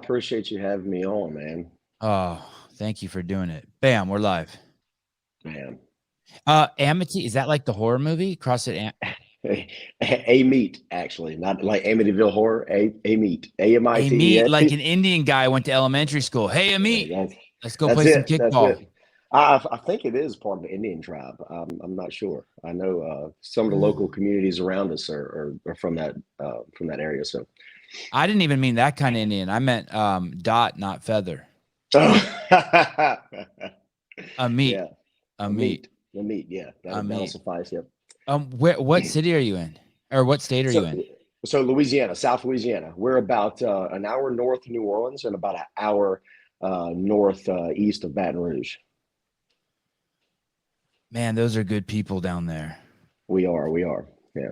appreciate you having me on, man. Oh, thank you for doing it. Bam, we're live. Man. Amity, is that like the horror movie? CrossFit. A meet, actually, not like Amityville horror. A meet. Amite, like Amite. an Indian guy went to elementary school. Hey, Amite, That's, let's go that's play some it. That's kickball. it. I think it is part of the Indian tribe. I'm not sure. I know some of the local communities around us are from that area. So, I didn't even mean that kind of Indian. I meant dot, not feather. oh. Amite, Yeah, a Amite, meet, a meet. Yeah, that'll Amite. suffice. Yep. What city are you in, or what state are you So, in? so Louisiana, South Louisiana. We're about an hour north of New Orleans and about an hour north east of Baton Rouge. Man, those are good people down there. We are. Yeah.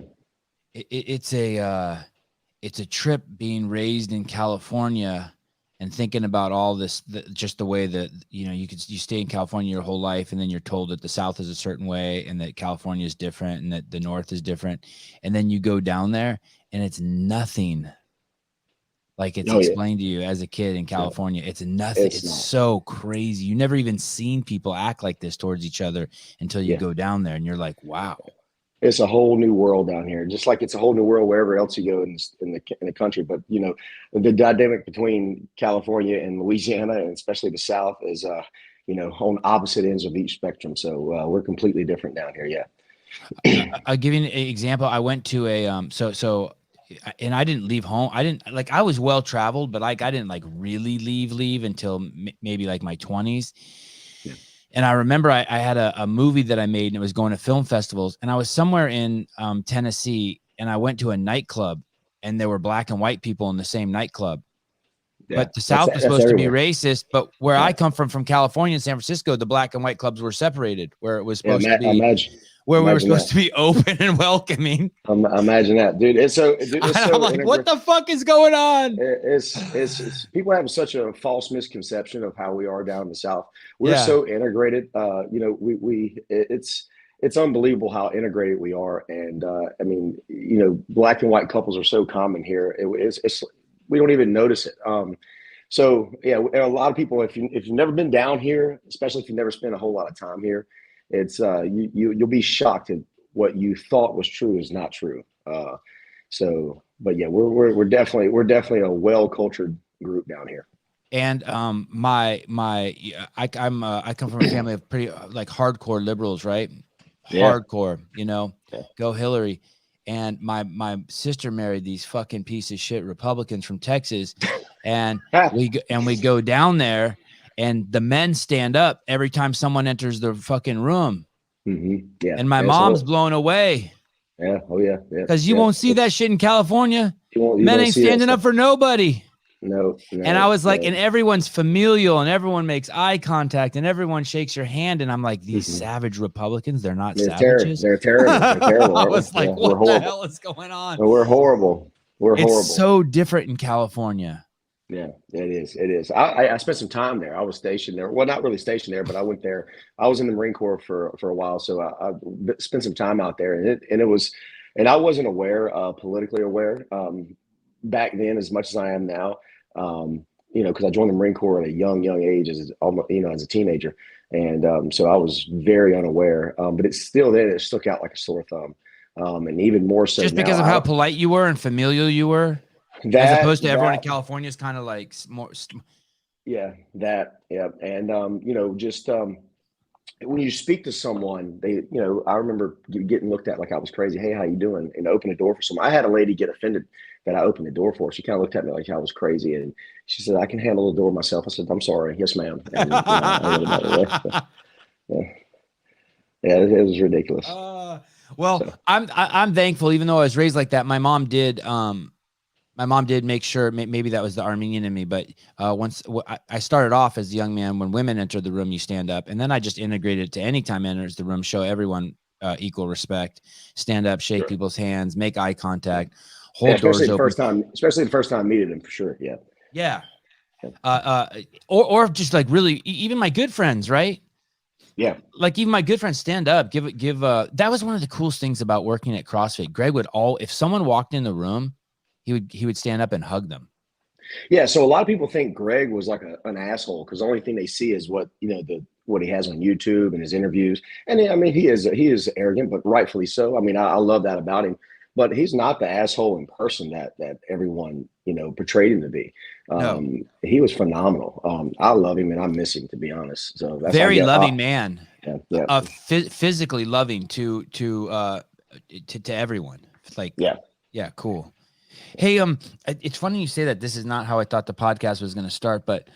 It's a trip being raised in California and thinking about all this, just the way that, you stay in California your whole life, and then you're told that the South is a certain way and that California is different and that the North is different. And then you go down there and it's nothing like it's Oh yeah. explained to you as a kid in No, California. It's nothing. it's It's not. so crazy. You never even seen people act like this towards each other until you Yeah. go down there and you're like, wow. It's a whole new world down here, just like it's a whole new world wherever else you go in the country. But the dynamic between California and Louisiana, and especially the South, is on opposite ends of each spectrum. So we're completely different down here. Yeah. I'll give you an example. I went to and I didn't leave home. I was well traveled, but like I didn't like really leave until maybe like my 20s. Yeah. And I remember I had a movie that I made and it was going to film festivals, and I was somewhere in Tennessee, and I went to a nightclub and there were black and white people in the same nightclub. Yeah. But the That's South was that's supposed to be everywhere. racist. But where I Yeah. come from California and San Francisco, the black and white clubs were separated, where it was Yeah. supposed to be, Imagine. where we were Imagine supposed that. to be open and welcoming. Imagine that, dude. It's I'm so like, what integrated. the fuck is going on? It's people have such a false misconception of how we are down in the South. We're Yeah. so integrated. It's unbelievable how integrated we are. And I mean, black and white couples are so common here. It's we don't even notice it. So yeah, a lot of people, if you've never been down here, especially if you've never spent a whole lot of time here, it's you'll be shocked at what you thought was true is not true. But yeah, we're definitely a well cultured group down here. And I come from a family of pretty like hardcore liberals, right? Yeah, Hardcore, yeah. go Hillary. And my sister married these fucking piece of shit Republicans from Texas, and we go down there, and the men stand up every time someone enters the fucking room, Yeah, and my it's a mom's whole. blown away Yeah, oh yeah, yeah, because you yeah. won't see that It's shit in California. you Men don't ain't see that standing up stuff. for nobody. No, And I no, was like, no. and everyone's familial and everyone makes eye contact and everyone shakes your hand. And I'm like, these Mm-hmm. savage Republicans, they're not They're terrible. savages. They're terrible. They're terrible, I aren't was they? Yeah, like, we're what the horrible. hell is going on? We're horrible. We're It's horrible. so different in California. Yeah, it is. It is. I spent some time there. I was stationed there. Well, not really stationed there, but I went there. I was in the Marine Corps for a while, so I spent some time out there, and it was, and I wasn't aware, politically aware, back then as much as I am now. Because I joined the Marine Corps at a young age, as almost, as a teenager, and so I was very unaware. But it's still there. It stuck out like a sore thumb, and even more so Just now. because of how polite you were and familial you were, as That opposed to everyone in that California is kind of like more. Yeah, yeah, and just when you speak to someone, I remember getting looked at like I was crazy. Hey, how you doing? And open the door for someone. I had a lady get offended that I opened the door for. She kind of looked at me like I was crazy, and she said, "I can handle the door myself." I said, "I'm sorry, yes, ma'am," and I went about it. Yeah, yeah, it was ridiculous. Well, So I'm thankful, even though I was raised like that. My mom did make sure, maybe that was the Armenian in me, but once I started off as a young man, when women enter the room, you stand up. And then I just integrated it to any time enters the room, show everyone equal respect, stand up, shake sure. people's hands, make eye Yeah, contact, yeah, hold doors open. especially the first time I meeted him for sure. Yeah, Yeah. yeah, Or just like really, even my good friends, right? yeah. Like even my good friends stand up, that was one of the coolest things about working at CrossFit. Greg would if someone walked in the room, he would stand up and hug them. Yeah, so a lot of people think Greg was like an asshole because the only thing they see is what what he has on YouTube and his interviews. And I mean, he is arrogant, but rightfully so. I mean, I love that about him. But he's not the asshole in person that everyone portrayed him to be. No, He was phenomenal. I love him and I miss him, to be honest. So that's I very get. loving man, Yeah, yeah, physically loving to everyone. Like, yeah. yeah, cool. Hey, it's funny you say that. This is not how I thought the podcast was going to start, but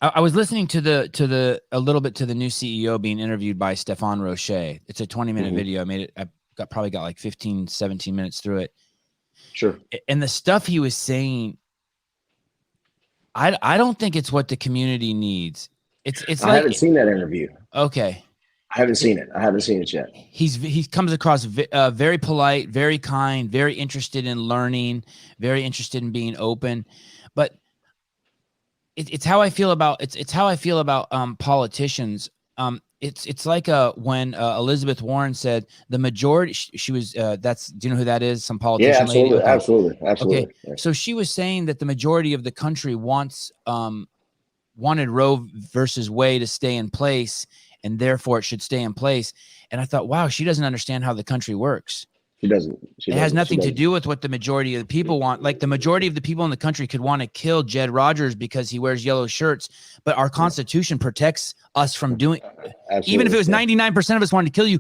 I was listening to a little bit to the new CEO being interviewed by Stefan Roche. It's a 20-minute video. I probably got like 15, 17 minutes through it. Sure. And the stuff he was saying, I don't think it's what the community needs. It's I haven't seen that interview. Okay. I haven't seen it. I haven't seen it yet. He comes across very polite, very kind, very interested in learning, very interested in being open, but it's how I feel about politicians. It's like when Elizabeth Warren said the majority. She was do you know who that is? Some politician. Yeah, absolutely, lady? Okay. absolutely. Okay, yeah. So she was saying that the majority of the country wanted Roe versus Wade to stay in place, and therefore it should stay in place. And I thought, wow, she doesn't understand how the country works. She doesn't. It has nothing to do with what the majority of the people want. Like the majority of the people in the country could want to kill Jed Rogers because he wears yellow shirts, but our Constitution protects us from doing. Absolutely. Even if it was 99% of us wanted to kill you,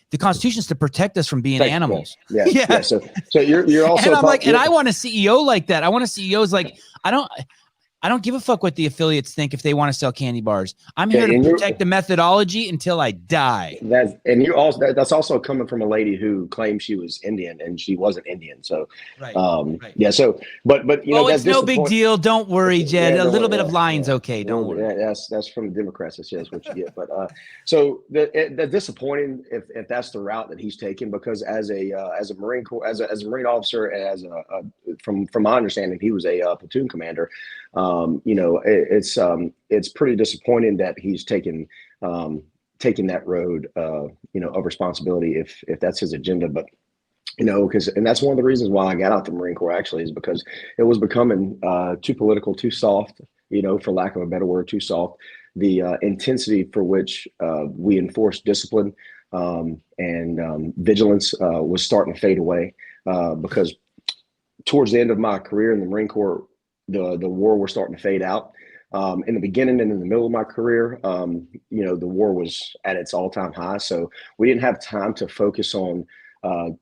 the Constitution is to protect us from being animals. Yeah. So you're also. And I'm like, and I want a CEO like that. I want a CEO's like, I don't give a fuck what the affiliates think if they want to sell candy bars. I'm here to protect the methodology until I die. That's also coming from a lady who claimed she was Indian and she wasn't Indian. So, right. Yeah. So, but it's no big deal. Don't worry, Jed. A little bit of lying's okay. Don't worry. Yeah, that's from the Democrats. That's what you get. But so the disappointing if that's the route that he's taking, because as a Marine Corps, as a Marine officer, and from my understanding, he was a platoon commander. It's pretty disappointing that he's taking that road, of responsibility if that's his agenda. But and that's one of the reasons why I got out the Marine Corps actually, is because it was becoming too political, too soft, for lack of a better word, too soft. The intensity for which we enforced discipline and vigilance was starting to fade away because towards the end of my career in the Marine Corps, the war was starting to fade out. In the beginning and in the middle of my career, the war was at its all-time high. So we didn't have time to focus on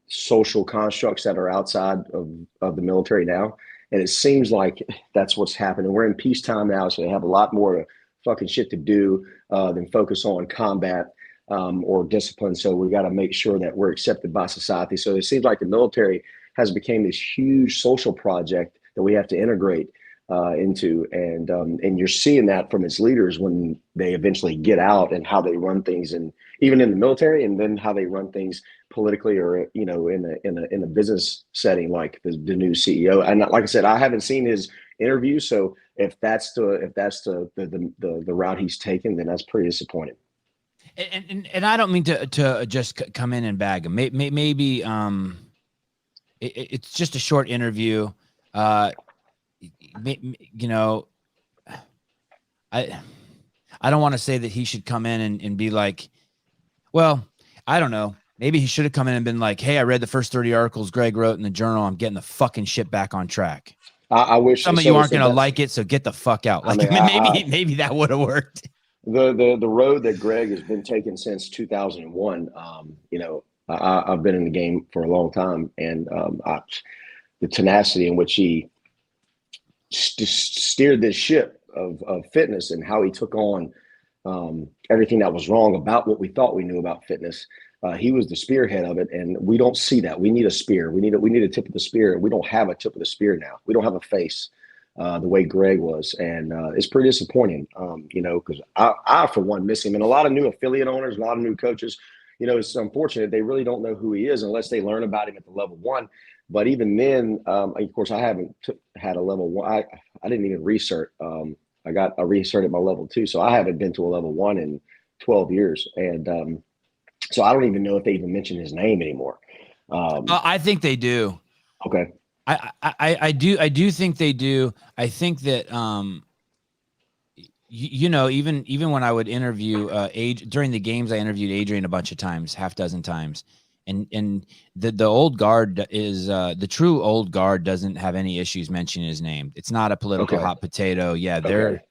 social constructs that are outside of the military now. And it seems like that's what's happening. We're in peacetime now, so they have a lot more fucking shit to do than focus on combat or discipline. So we got to make sure that we're accepted by society. So it seems like the military has become this huge social project that we have to integrate into, and you're seeing that from its leaders when they eventually get out and how they run things, and even in the military, and then how they run things politically or in a business setting, like the new CEO. And like I said, I haven't seen his interview, so if that's the route he's taken, then that's pretty disappointing. And I don't mean to just come in and bag him. Maybe it's just a short interview. I don't want to say that he should come in and be like, well, I don't know. Maybe he should have come in and been like, hey, I read the first 30 articles Greg wrote in the journal. I'm getting the fucking shit back on track. I wish some of you aren't going to like it, so get the fuck out. Like, maybe that would have worked. The road that Greg has been taking since 2001, I've been in the game for a long time, and the tenacity in which he steered this ship of fitness, and how he took on everything that was wrong about what we thought we knew about fitness. He was the spearhead of it, and we don't see that. We need a spear. We need a tip of the spear. We don't have a tip of the spear now. We don't have a face the way Greg was, and it's pretty disappointing. Because I for one miss him, and a lot of new affiliate owners, a lot of new coaches. It's unfortunate they really don't know who he is unless they learn about him at the level one. But even then, of course, I haven't had a level one. I didn't even recert. I got a recert at my level two, so I haven't been to a level one in 12 years, and so I don't even know if they even mention his name anymore. I think they do. Okay. I do think they do. I think that even when I would interview during the games, I interviewed Adrian a bunch of times, half dozen times. And the old guard is the true old guard doesn't have any issues mentioning his name. It's not a political hot potato. Yeah, they're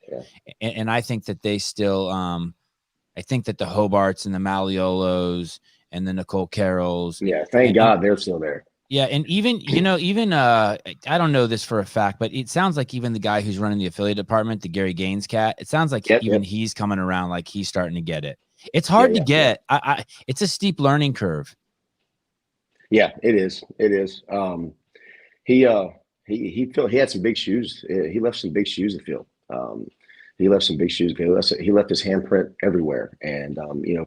and I think that they still I think that the Hobarts and the Maliolos and the Nicole Carrolls. Yeah, thank God they're still there. Yeah, and even I don't know this for a fact, but it sounds like even the guy who's running the affiliate department, the Gary Gaines cat, it sounds like he's coming around, like he's starting to get it. It's hard to get. It's a steep learning curve. Yeah, it is. It is. He had some big shoes. He left some big shoes to fill. He left some big shoes. He left his handprint everywhere. And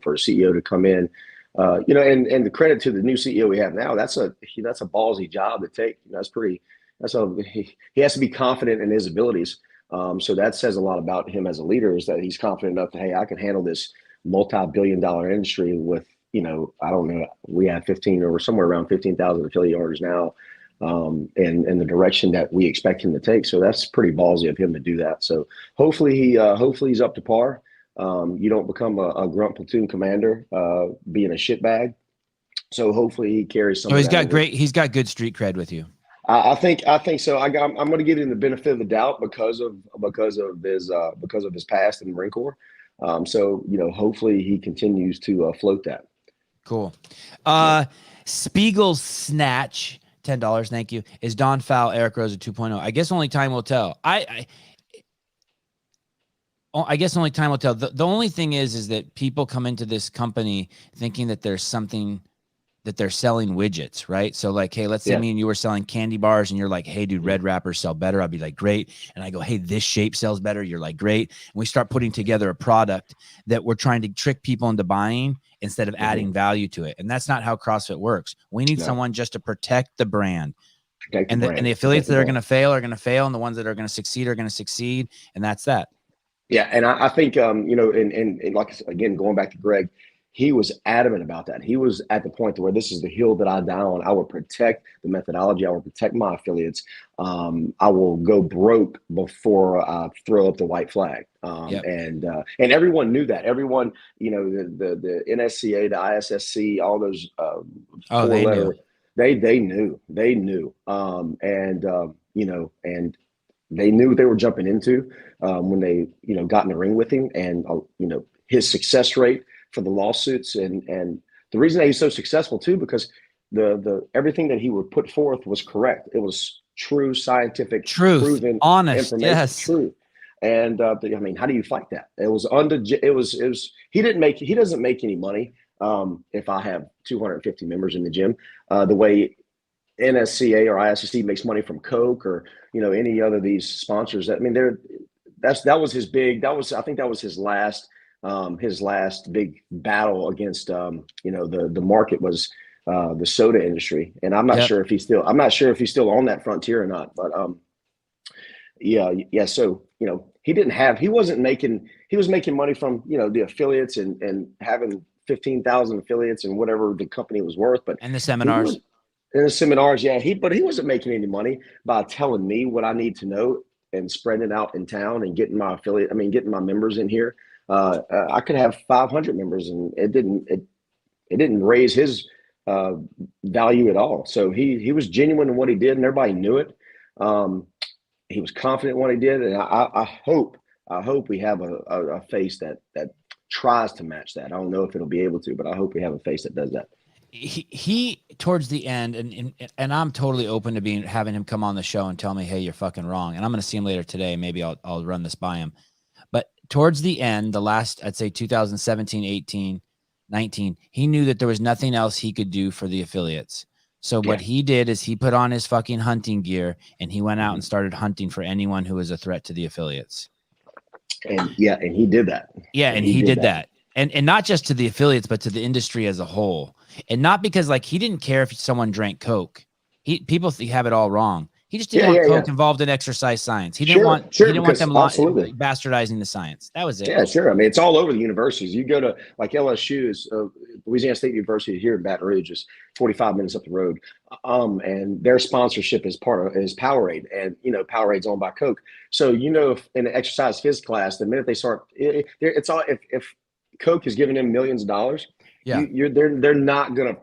for a CEO to come in, and the credit to the new CEO we have now, that's a ballsy job to take. He has to be confident in his abilities. So that says a lot about him as a leader, is that he's confident enough to, hey, I can handle this multi-billion-dollar industry with, I don't know, we have 15 or somewhere around 15,000 affiliate orders now, and the direction that we expect him to take. So that's pretty ballsy of him to do that. So hopefully he's up to par. You don't become a grunt platoon commander being a shitbag. So hopefully he carries some. Oh, he's got good street cred with you. I think so. I'm going to give him the benefit of the doubt because of his past in the Marine Corps. So hopefully he continues to float that. Cool. Spiegel Snatch, $10. Thank you. Is Don Fowl Eric Rosa 2.0? I guess only time will tell. I guess only time will tell. The only thing is that people come into this company thinking that there's something that they're selling widgets, right? So like, hey, let's say me and you were selling candy bars and you're like, hey, dude, red wrappers sell better. I'd be like, great. And I go, hey, this shape sells better. You're like, great. And we start putting together a product that we're trying to trick people into buying instead of adding value to it. And that's not how CrossFit works. We need someone just to protect the brand. And the affiliates that are going to fail are going to fail. And the ones that are going to succeed are going to succeed. And that's that. Yeah. And I think, and like, again, going back to Greg, he was adamant about that. He was at the point where this is the hill that I die on. I will protect the methodology. I will protect my affiliates. I will go broke before I throw up the white flag. And everyone knew that. Everyone, the NSCA, the ISSC, all those they knew. And they knew what they were jumping into when they got in the ring with him, and his success rate for the lawsuits, and the reason that he's so successful too, because the everything that he would put forth was correct. It was true, scientific, proven, honest, information, true. And how do you fight that? It was he doesn't make any money if I have 250 members in the gym, the way NSCA or ISSC makes money from Coke or any other of these sponsors. I think that was his last big battle against the market was the soda industry. And I'm not sure if he's still on that frontier or not, but so he was making money from the affiliates and having 15,000 affiliates and whatever the company was worth, but and the seminars but he wasn't making any money by telling me what I need to know and spreading it out in town and getting my members in here. I could have 500 members, and it didn't raise his value at all. So he was genuine in what he did, and everybody knew it. He was confident in what he did, and I hope we have a face that tries to match that. I don't know if it'll be able to, but I hope we have a face that does that. He towards the end, and I'm totally open to having him come on the show and tell me, hey, you're fucking wrong. And I'm going to see him later today. Maybe I'll run this by him. But towards the end, the last, I'd say 2017, 18, 19, he knew that there was nothing else he could do for the affiliates. So what he did is he put on his fucking hunting gear and he went out and started hunting for anyone who was a threat to the affiliates. And he did that. Yeah, and he did that. And not just to the affiliates, but to the industry as a whole. And not because he didn't care if someone drank Coke. People have it all wrong. He just didn't want Coke involved in exercise science. He didn't want them absolutely bastardizing the science. That was it. Yeah, sure. I mean, it's all over the universities. You go to like LSU is Louisiana State University here in Baton Rouge, is 45 minutes up the road, and their sponsorship is Powerade, and Powerade's owned by Coke. So if in an exercise phys class, the minute they start, it's all if Coke is giving them millions of dollars, they're not gonna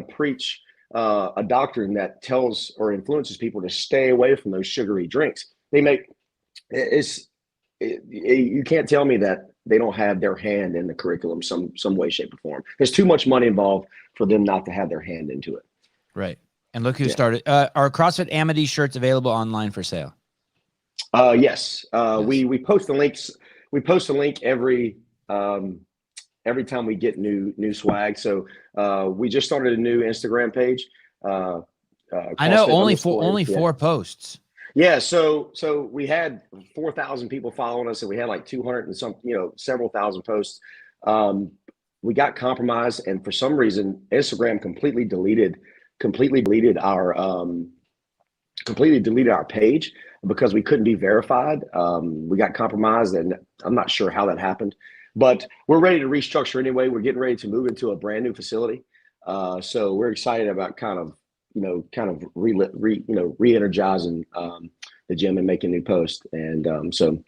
preach a doctrine that tells or influences people to stay away from those sugary drinks. You can't tell me that they don't have their hand in the curriculum some way, shape, or form. There's too much money involved for them not to have their hand into it. Right. And look who started. Are CrossFit Amity shirts available online for sale? Yes. We post the links. We post a link every time we get new swag. So we just started a new Instagram page. I know only four posts. Yeah, so we had 4,000 people following us, and we had like 200 and some, several thousand posts. We got compromised, and for some reason, Instagram completely deleted our page because we couldn't be verified. We got compromised, and I'm not sure how that happened, but we're ready to restructure anyway. We're getting ready to move into a brand new facility, so we're excited about kind of re-energizing the gym and making new posts. And it's an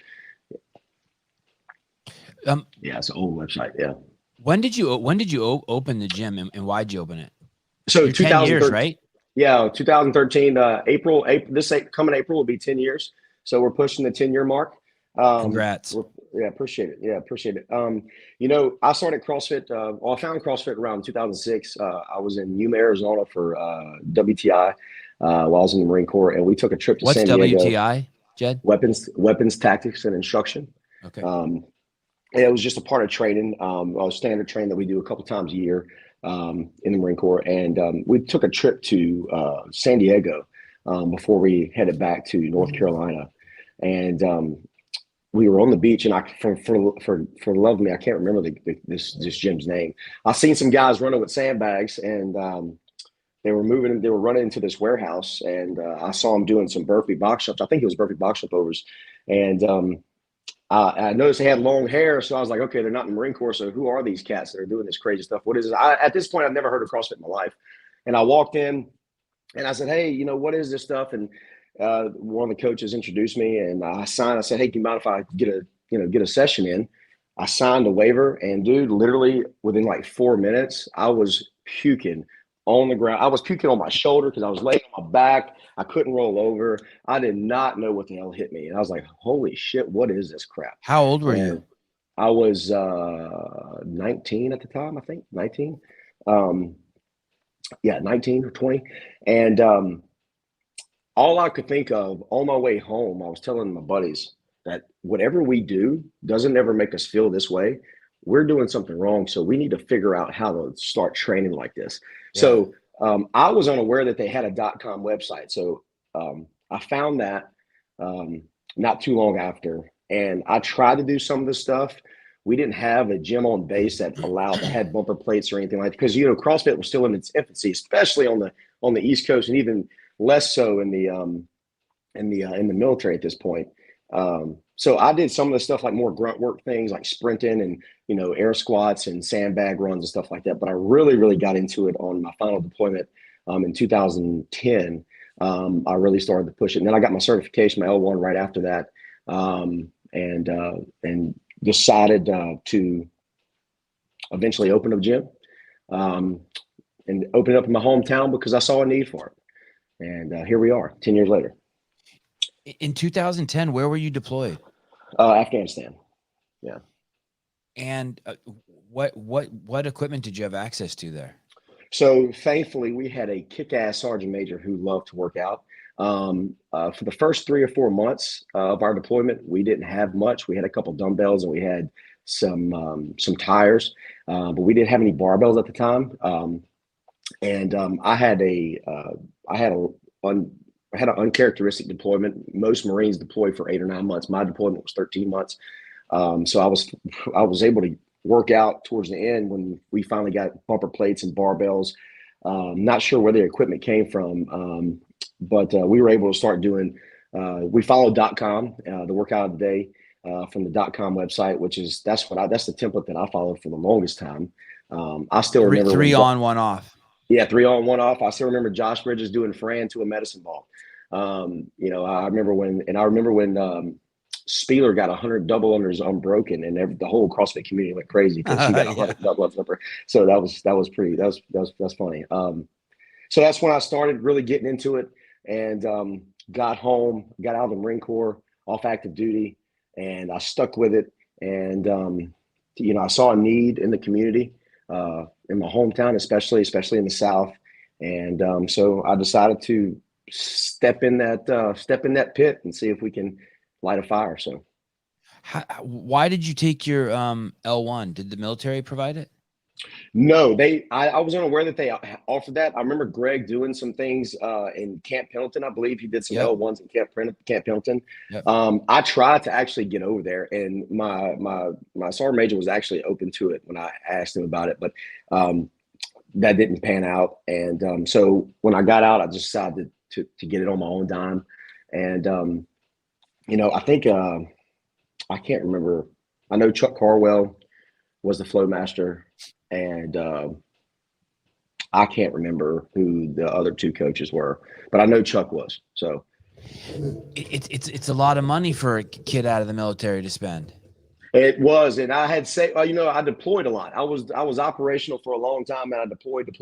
old website. Yeah. When did you open the gym, and why'd you open it? So 10 years, right? Yeah, 2013. April. Coming April will be 10 years. So we're pushing the 10-year mark. Congrats. Appreciate it. Yeah, appreciate it. I started CrossFit. I found CrossFit around 2006. I was in Yuma, Arizona for WTI while I was in the Marine Corps, and we took a trip to San Diego. What's WTI, Jed? Weapons, tactics, and instruction. Okay. And it was just a part of training, a standard training that we do a couple times a year in the Marine Corps, and we took a trip to San Diego before we headed back to North Carolina, and we were on the beach, and for the love of me, I can't remember this gym's name. I seen some guys running with sandbags, and they were running into this warehouse, and I saw them doing some burpee box jumps. I think it was burpee box jump overs, and I noticed they had long hair, so I was like, okay, they're not in the Marine Corps, so who are these cats that are doing this crazy stuff? What is this? At this point, I've never heard of CrossFit in my life, and I walked in, and I said, hey, what is this stuff? And one of the coaches introduced me, and I signed. I said, hey, do you mind if I get a session in? I signed a waiver, and dude, literally within like 4 minutes, I was puking on the ground. I was puking on my shoulder because I was laying on my back. I couldn't roll over. I did not know what the hell hit me. And I was like, holy shit, what is this crap? How old were you? I was 19 at the time, I think, 19. 19 or 20. And all I could think of on my way home, I was telling my buddies that whatever we do doesn't ever make us feel this way. We're doing something wrong. So we need to figure out how to start training like this. Yeah. So I was unaware that they had a .com website. So I found that not too long after, and I tried to do some of the stuff. We didn't have a gym on base that had bumper plates or anything like that, because CrossFit was still in its infancy, especially on the East Coast, and even less so in the military at this point. So I did some of the stuff like more grunt work things like sprinting and air squats and sandbag runs and stuff like that. But I really, really got into it on my final deployment in 2010. I really started to push it, and then I got my certification, my L1, right after that, and decided to eventually open a gym and open it up in my hometown because I saw a need for it. And here we are 10 years later. In 2010, where were you deployed? Afghanistan. Yeah. And what equipment did you have access to there? So thankfully, we had a kick-ass sergeant major who loved to work out. For the first 3 or 4 months of our deployment, we didn't have much. We had a couple dumbbells and we had some tires, but we didn't have any barbells at the time. I had an uncharacteristic deployment. Most Marines deploy for 8 or 9 months. My deployment was 13 months. So I was able to work out towards the end when we finally got bumper plates and barbells. Not sure where the equipment came from, we were able to start doing, we followed .com, the workout of the day, from the .com website, that's the template that I followed for the longest time. I still remember three on, one off. Yeah, 3 on, 1 off. I still remember Josh Bridges doing Fran to a medicine ball. I remember when Spieler got 100 double unders unbroken, and the whole CrossFit community went crazy because he got 100 double unders. So that was funny. So that's when I started really getting into it, and got home, got out of the Marine Corps, off active duty, and I stuck with it. And I saw a need in the community, in my hometown, especially in the South, and so I decided to step in that pit and see if we can light a fire. So, why did you take your L1? Did the military provide it? No, I was unaware that they offered that. I remember Greg doing some things in Camp Pendleton. I believe he did some L1s in Camp Pendleton. Yep. I tried to actually get over there, and my sergeant major was actually open to it when I asked him about it, but that didn't pan out. And so when I got out, I just decided to get it on my own dime. And I think I can't remember. I know Chuck Carwell was the flow master. And I can't remember who the other two coaches were, but I know Chuck was. So it's a lot of money for a kid out of the military to spend. It was, and I had I deployed a lot. I was operational for a long time, and I deployed.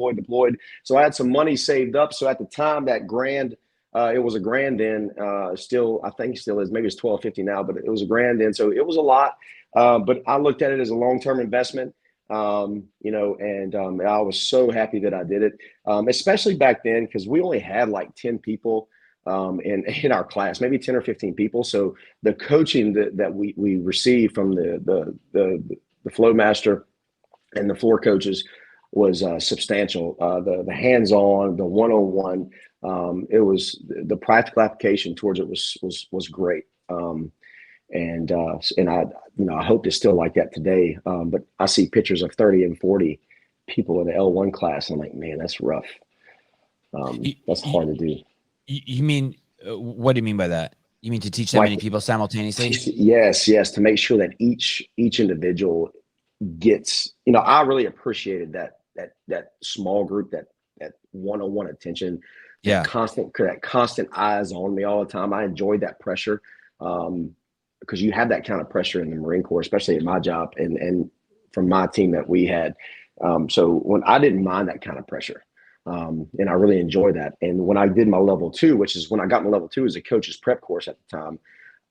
So I had some money saved up. So at the time, that grand, it was a grand then. Still, I think still is. Maybe it's $1,250 now, but it was a grand then. So it was a lot. But I looked at it as a long-term investment. And I was so happy that I did it, especially back then, because we only had like 10 people in our class, maybe 10 or 15 people. So the coaching that we received from the flow master and the floor coaches was substantial. The hands-on, the one-on-one, it was the practical application towards it was great. And I hope it's still like that today. But I see pictures of 30 and 40 people in the L1 class. And I'm like, man, that's rough. That's hard to do. You mean, what do you mean by that? You mean to teach that many people simultaneously? Yes. To make sure that each individual gets, I really appreciated that small group, that one-on-one attention, that constant eyes on me all the time. I enjoyed that pressure. Because you have that kind of pressure in the Marine Corps, especially at my job and from my team that we had. So when I didn't mind that kind of pressure, and I really enjoyed that. And when I did my level 2, which is when I got my level 2 as a coach's prep course at the time,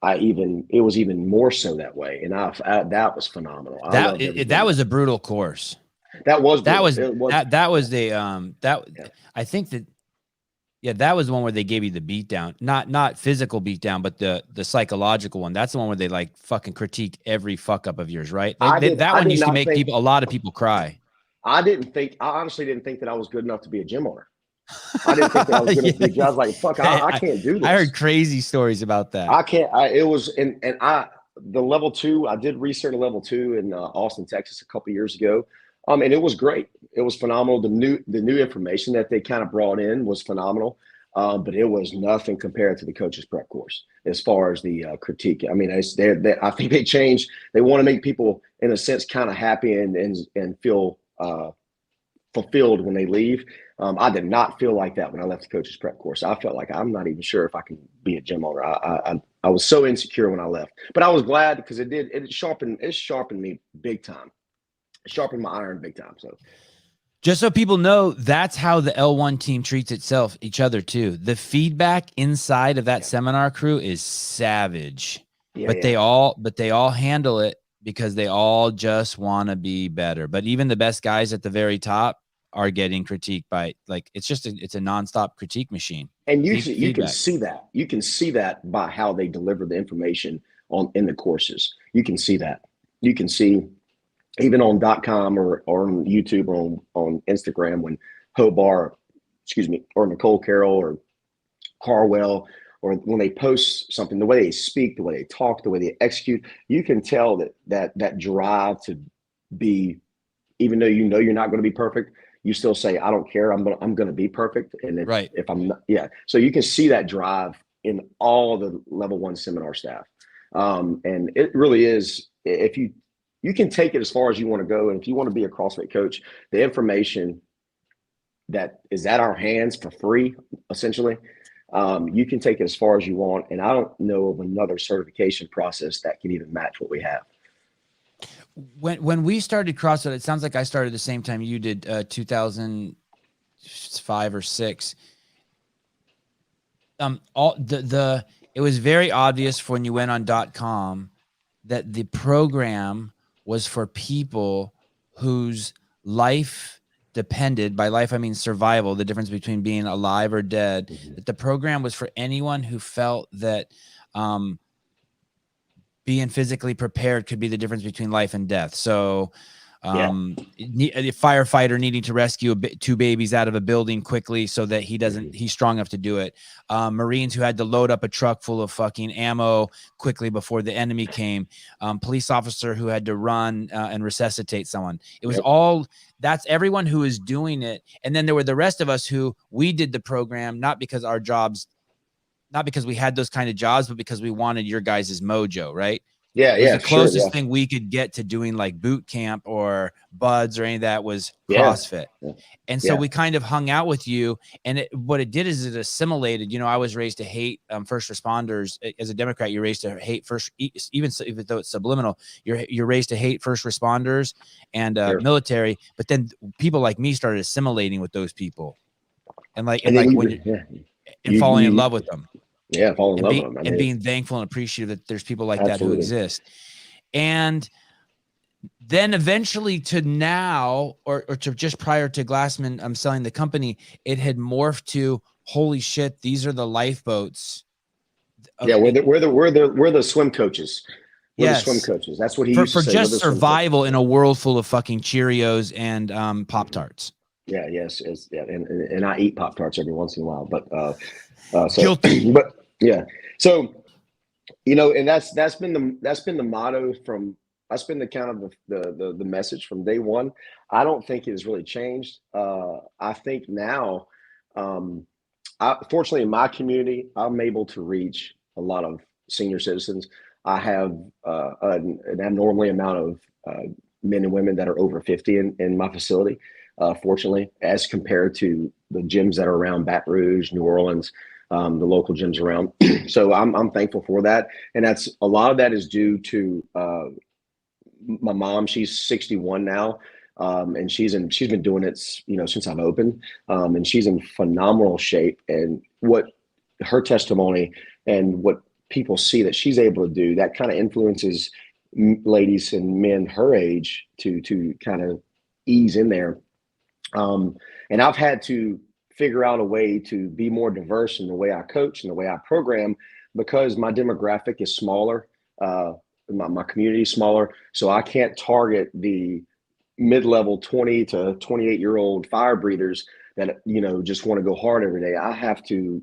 it was even more so that way. And that was phenomenal. That was a brutal course. That was I think that. Yeah, that was the one where they gave you the beat down, not physical beat down, but the psychological one. That's the one where they like fucking critique every fuck up of yours, right? That one used to make a lot of people cry. I honestly didn't think that I was good enough to be a gym owner. I didn't think that I was good enough to be. I was like, fuck, I can't do this. I heard crazy stories about that. I can't. The level 2. I did research a level 2 in Austin, Texas, a couple years ago. And it was great. It was phenomenal. The new information that they kind of brought in was phenomenal. But it was nothing compared to the coach's prep course as far as the critique. I mean, I think they changed. They want to make people, in a sense, kind of happy and feel fulfilled when they leave. I did not feel like that when I left the coach's prep course. I felt like I'm not even sure if I can be a gym owner. I was so insecure when I left, but I was glad because it sharpened me big time. Sharpen my iron big time. So just so people know, that's how the L1 team treats each other too. The feedback inside of that seminar crew is savage, but they all handle it because they all just want to be better. But even the best guys at the very top are getting critiqued by, like, it's a nonstop critique machine. And you can see that. You can see that by how they deliver the information in the courses. You can see that. You can see even on .com or on YouTube or on Instagram when Hobart, or Nicole Carroll or Carwell, or when they post something, the way they speak, the way they talk, the way they execute, you can tell that drive to be, even though you're not going to be perfect, you still say, I don't care. I'm gonna be perfect. And Right. if I'm not, yeah. So you can see that drive in all the level 1 seminar staff. And it really is, if you can take it as far as you want to go. And if you want to be a CrossFit coach, the information that is at our hands for free, essentially, you can take it as far as you want. And I don't know of another certification process that can even match what we have. When we started CrossFit, it sounds like I started the same time you did, 2005 or 6. It was very obvious when you went on .com that the program was for people whose life depended, by life I mean survival, the difference between being alive or dead, that the program was for anyone who felt that being physically prepared could be the difference between life and death. So a firefighter needing to rescue 2 babies out of a building quickly so that he's strong enough to do it. Marines who had to load up a truck full of fucking ammo quickly before the enemy came. Police officer who had to run and resuscitate someone. It was that's everyone who is doing it. And then there were the rest of us who we did the program, not because we had those kind of jobs, but because we wanted your guys' mojo, right? It was the closest thing we could get to doing like boot camp or buds or any of that was CrossFit. And so we kind of hung out with you, and what it did is it assimilated. I was raised to hate first responders. As a Democrat, you're raised to hate even though it's subliminal, you're raised to hate first responders and military. But then people like me started assimilating with those people, and falling in love with them. Yeah, fall in love with them. And being thankful and appreciative that there's people like that who exist. And then eventually to now, or to just prior to Glassman selling the company, it had morphed to, holy shit, these are the lifeboats. We're the swim coaches. We're the swim coaches. That's what he used to say. For just survival in a world full of fucking Cheerios and Pop-Tarts. Yeah, yes. And I eat Pop-Tarts every once in a while, but guilty. But yeah, so and that's been the motto that's been the kind of the message from day one. I don't think it has really changed. I think now, fortunately in my community, I'm able to reach a lot of senior citizens. I have an abnormally amount of men and women that are over 50 in my facility. Fortunately, as compared to the gyms that are around Baton Rouge, New Orleans, the local gyms around. So I'm thankful for that. And a lot of that is due to my mom. She's 61 now. And she's been doing it, since I've opened, and she's in phenomenal shape. And what her testimony and what people see that she's able to do, that kind of influences ladies and men her age to kind of ease in there. And I've had to figure out a way to be more diverse in the way I coach and the way I program, because my demographic is smaller. My community is smaller. So I can't target the mid-level 20 to 28-year-old fire breathers that, just want to go hard every day. I have to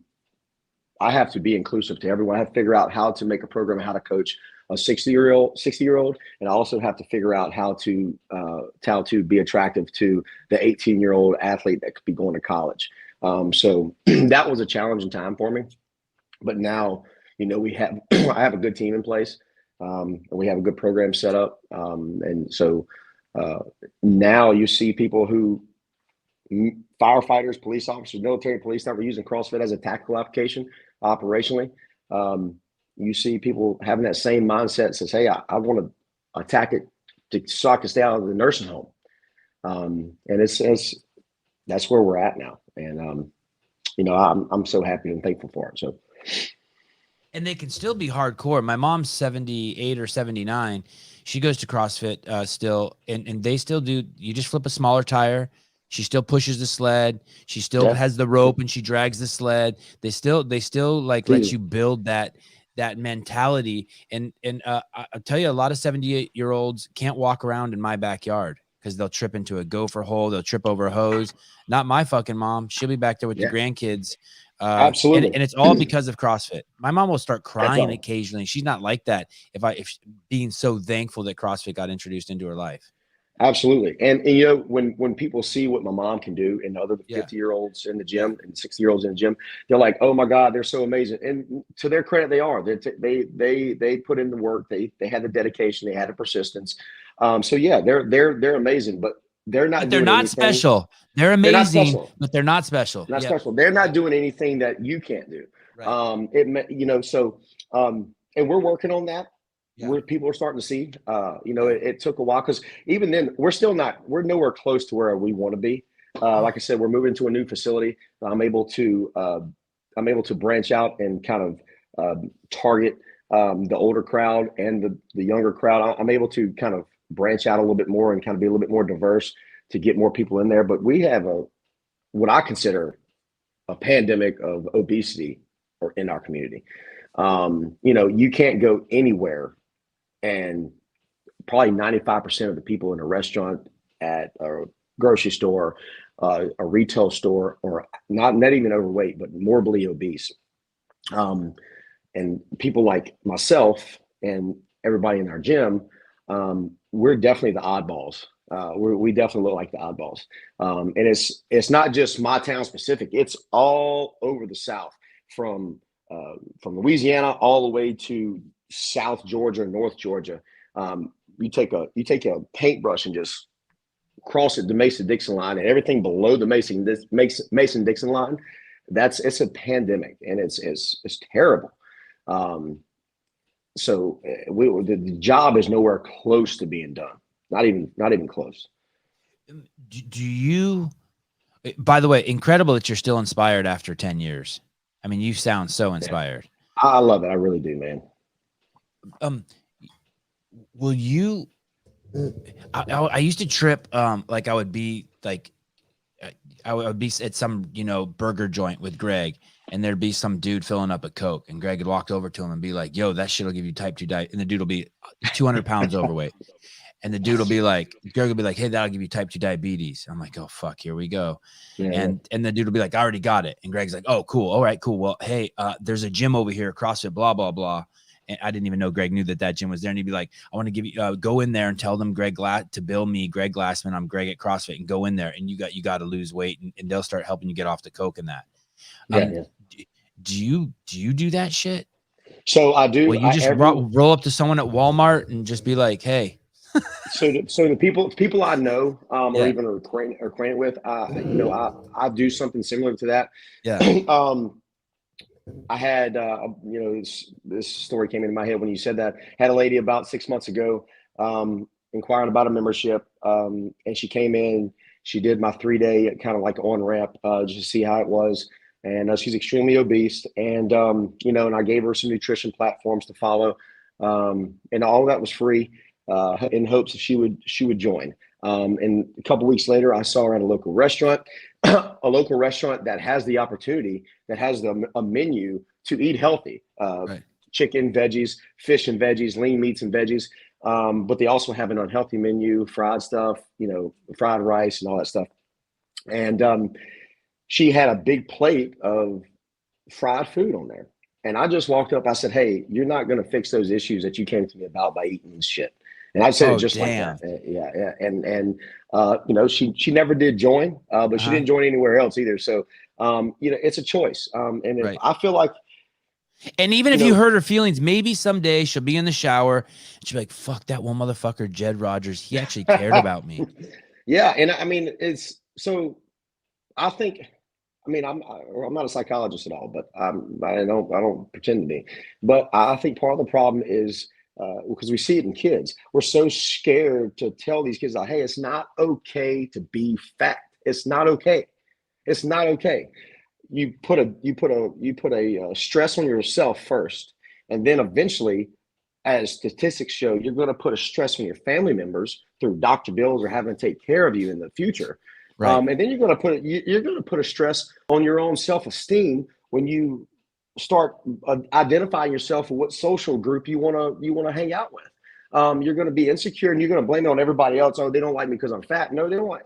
be inclusive to everyone. I have to figure out how to make a program, how to coach a 60-year-old, and I also have to figure out how to be attractive to the 18-year-old athlete that could be going to college. So that was a challenging time for me, but now, I have a good team in place, and we have a good program set up. And so now you see people who, firefighters, police officers, military police, that were using CrossFit as a tactical application operationally. You see people having that same mindset, says, hey, I want to attack it so I can stay out of the nursing home. And that's where we're at now. And, I'm so happy and thankful for it. So. And they can still be hardcore. My mom's 78 or 79. She goes to CrossFit still, and they still do. You just flip a smaller tire. She still pushes the sled. She still has the rope and she drags the sled. They still like let you build that mentality. And I'll tell you, a lot of 78-year-olds can't walk around in my backyard because they'll trip into a gopher hole. They'll trip over a hose. Not my fucking mom. She'll be back there with the grandkids. Absolutely. And it's all because of CrossFit. My mom will start crying occasionally. She's not like that. If being so thankful that CrossFit got introduced into her life. Absolutely. And you know, when people see what my mom can do and other Yeah. 50-year-olds in the Yeah. gym and 60-year-olds in the gym, they're like, oh my God, they're so amazing. And to their credit, they are. They put in the work. They had the dedication. They had the persistence. So yeah, they're amazing, but they're But not they're doing not anything. special. They're They're not amazing, special. but they're not special. Not Yep. special. They're not Yep. doing anything that you can't do. Right. And we're working on that. Yeah. Where people are starting to see, Yeah. it took a while because even then we're nowhere close to where we want to be. Like I said, we're moving to a new facility. I'm able to branch out and kind of target the older crowd and the younger crowd. I'm able to kind of branch out a little bit more and kind of be a little bit more diverse to get more people in there. But we have what I consider a pandemic of obesity or in our community. You can't go anywhere and probably 95% of the people in a restaurant, at a grocery store, a retail store, or not even overweight, but morbidly obese. And people like myself and everybody in our gym, we're definitely the oddballs. We definitely look like the oddballs. And it's not just my town specific. It's all over the South, from Louisiana all the way to South Georgia, North Georgia. You take a paintbrush and just cross it, the Mason-Dixon line, and everything below the Mason-Dixon line, it's a pandemic, and it's terrible. So the job is nowhere close to being done. Not even close. Do you? By the way, incredible that you're still inspired after 10 years. I mean, you sound so inspired. Yeah. I love it. I really do, man. Will you? I used to trip. Like I would be like, I would be at some burger joint with Greg, and there'd be some dude filling up a Coke, and Greg would walk over to him and be like, "Yo, that shit'll give you type 2 diabetes." And the dude will be 200 pounds overweight, and the dude will be like, Greg will be like, "Hey, that'll give you type 2 diabetes." I'm like, "Oh fuck, here we go." Yeah. And the dude will be like, "I already got it." And Greg's like, "Oh, cool. All right, cool. Well, hey, there's a gym over here, CrossFit, blah blah blah." And I didn't even know Greg knew that gym was there. And he'd be like, "I want to give you, go in there and tell them Greg to bill me, Greg Glassman. I'm Greg at CrossFit, and go in there, and you got to lose weight, and they'll start helping you get off the Coke and that." Yeah. Do you do that shit? So I do. Well, you just roll up to someone at Walmart and just be like, "Hey." So the people I know, or even are acquainted with, I do something similar to that. Yeah. I had, this story came into my head when you said that. Had a lady about 6 months ago, inquiring about a membership, and she came in. She did my 3-day kind of like on ramp, just to see how it was. And she's extremely obese, and and I gave her some nutrition platforms to follow, and all of that was free, in hopes that she would join. And a couple of weeks later, I saw her at a local restaurant, that has the opportunity, that has a menu to eat healthy, Right. chicken, veggies, fish and veggies, lean meats and veggies. But they also have an unhealthy menu, fried stuff, fried rice and all that stuff. And she had a big plate of fried food on there. And I just walked up. I said, "Hey, you're not going to fix those issues that you came to me about by eating this shit." And I said it just damn. like that. Yeah. And she never did join, but she didn't join anywhere else either. So, it's a choice. And Right. I feel like, and even if you hurt her feelings, maybe someday she'll be in the shower and she'll be like, "Fuck that one motherfucker, Jed Rogers. He actually cared about me." Yeah. And I mean, I think, I'm not a psychologist at all, but I don't pretend to be. But I think part of the problem is, because we see it in kids, we're so scared to tell these kids, like, "Hey, it's not okay to be fat. It's not okay. It's not okay." You put a stress on yourself first, and then eventually, as statistics show, you're going to put a stress on your family members through doctor bills or having to take care of you in the future. Right. And then you're going to put a stress on your own self-esteem when you start identifying yourself with what social group you want to hang out with. You're going to be insecure, and you're going to blame it on everybody else. "Oh, they don't like me because I'm fat." No, they don't like.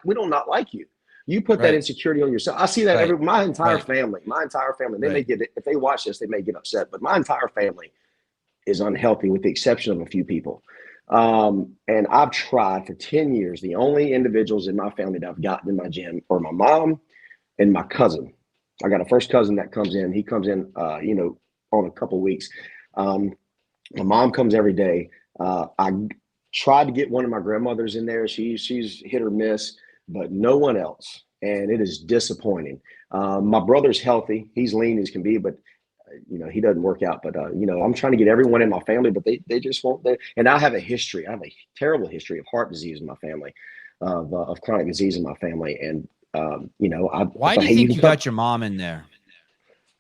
We don't not like you. You put that insecurity on yourself. I see that my entire family. They may get it, if they watch this, they may get upset, but my entire family is unhealthy with the exception of a few people. And I've tried for 10 years. The only individuals in my family that I've gotten in my gym are my mom and my cousin. I got a first cousin that comes in. He comes in, on a couple of weeks. My mom comes every day. I tried to get one of my grandmothers in there. She's hit or miss, but no one else. And it is disappointing. My brother's healthy. He's lean as can be, but he doesn't work out. But I'm trying to get everyone in my family, but they just won't. And I have a history. I have a terrible history of heart disease in my family, of chronic disease in my family. And why do you think you got your mom in there?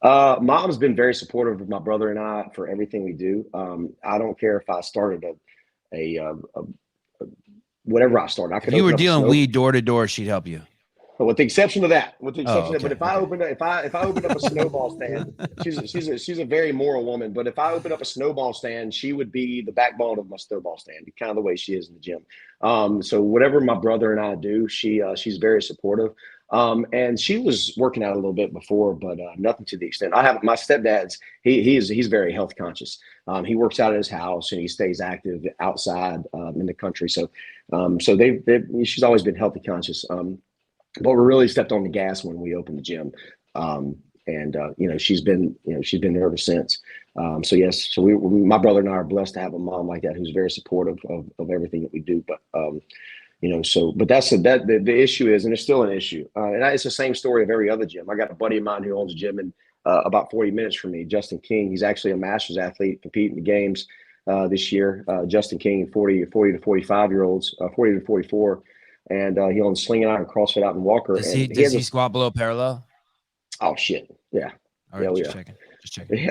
Mom's been very supportive of my brother and I for everything we do. I don't care if I started a whatever I started. If you were dealing weed door to door, she'd help you. With the exception of that, but if I open up a snowball stand, she's a very moral woman. But if I open up a snowball stand, she would be the backbone of my snowball stand, kind of the way she is in the gym. So whatever my brother and I do, she's very supportive. And she was working out a little bit before, but nothing to the extent. I have my stepdad's. He's very health conscious. He works out at his house and he stays active outside in the country. So she's always been healthy conscious. But we really stepped on the gas when we opened the gym. She's been there ever since. So my brother and I are blessed to have a mom like that who's very supportive of everything that we do. But but that's the issue is, and it's still an issue. And it's the same story of every other gym. I got a buddy of mine who owns a gym in about 40 minutes from me, Justin King. He's actually a masters athlete, competing in the games this year. Justin King, 40 to 45 year olds, 40 to 44. And he owns Slinging Iron, CrossFit out in Walker. Does he squat below parallel? Oh shit! Yeah. All right, just checking.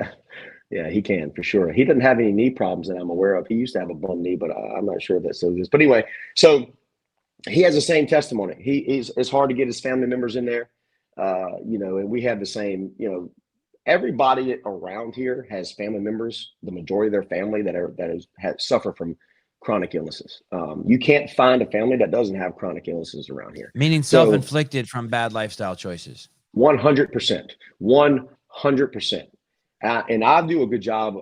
Yeah, he can for sure. He doesn't have any knee problems that I'm aware of. He used to have a bum knee, but I'm not sure if that still exists. But anyway, so he has the same testimony. It's hard to get his family members in there, and we have the same. Everybody around here has family members. The majority of their family that suffer from chronic illnesses. You can't find a family that doesn't have chronic illnesses around here. Meaning self-inflicted from bad lifestyle choices. 100%. 100%. And I do a good job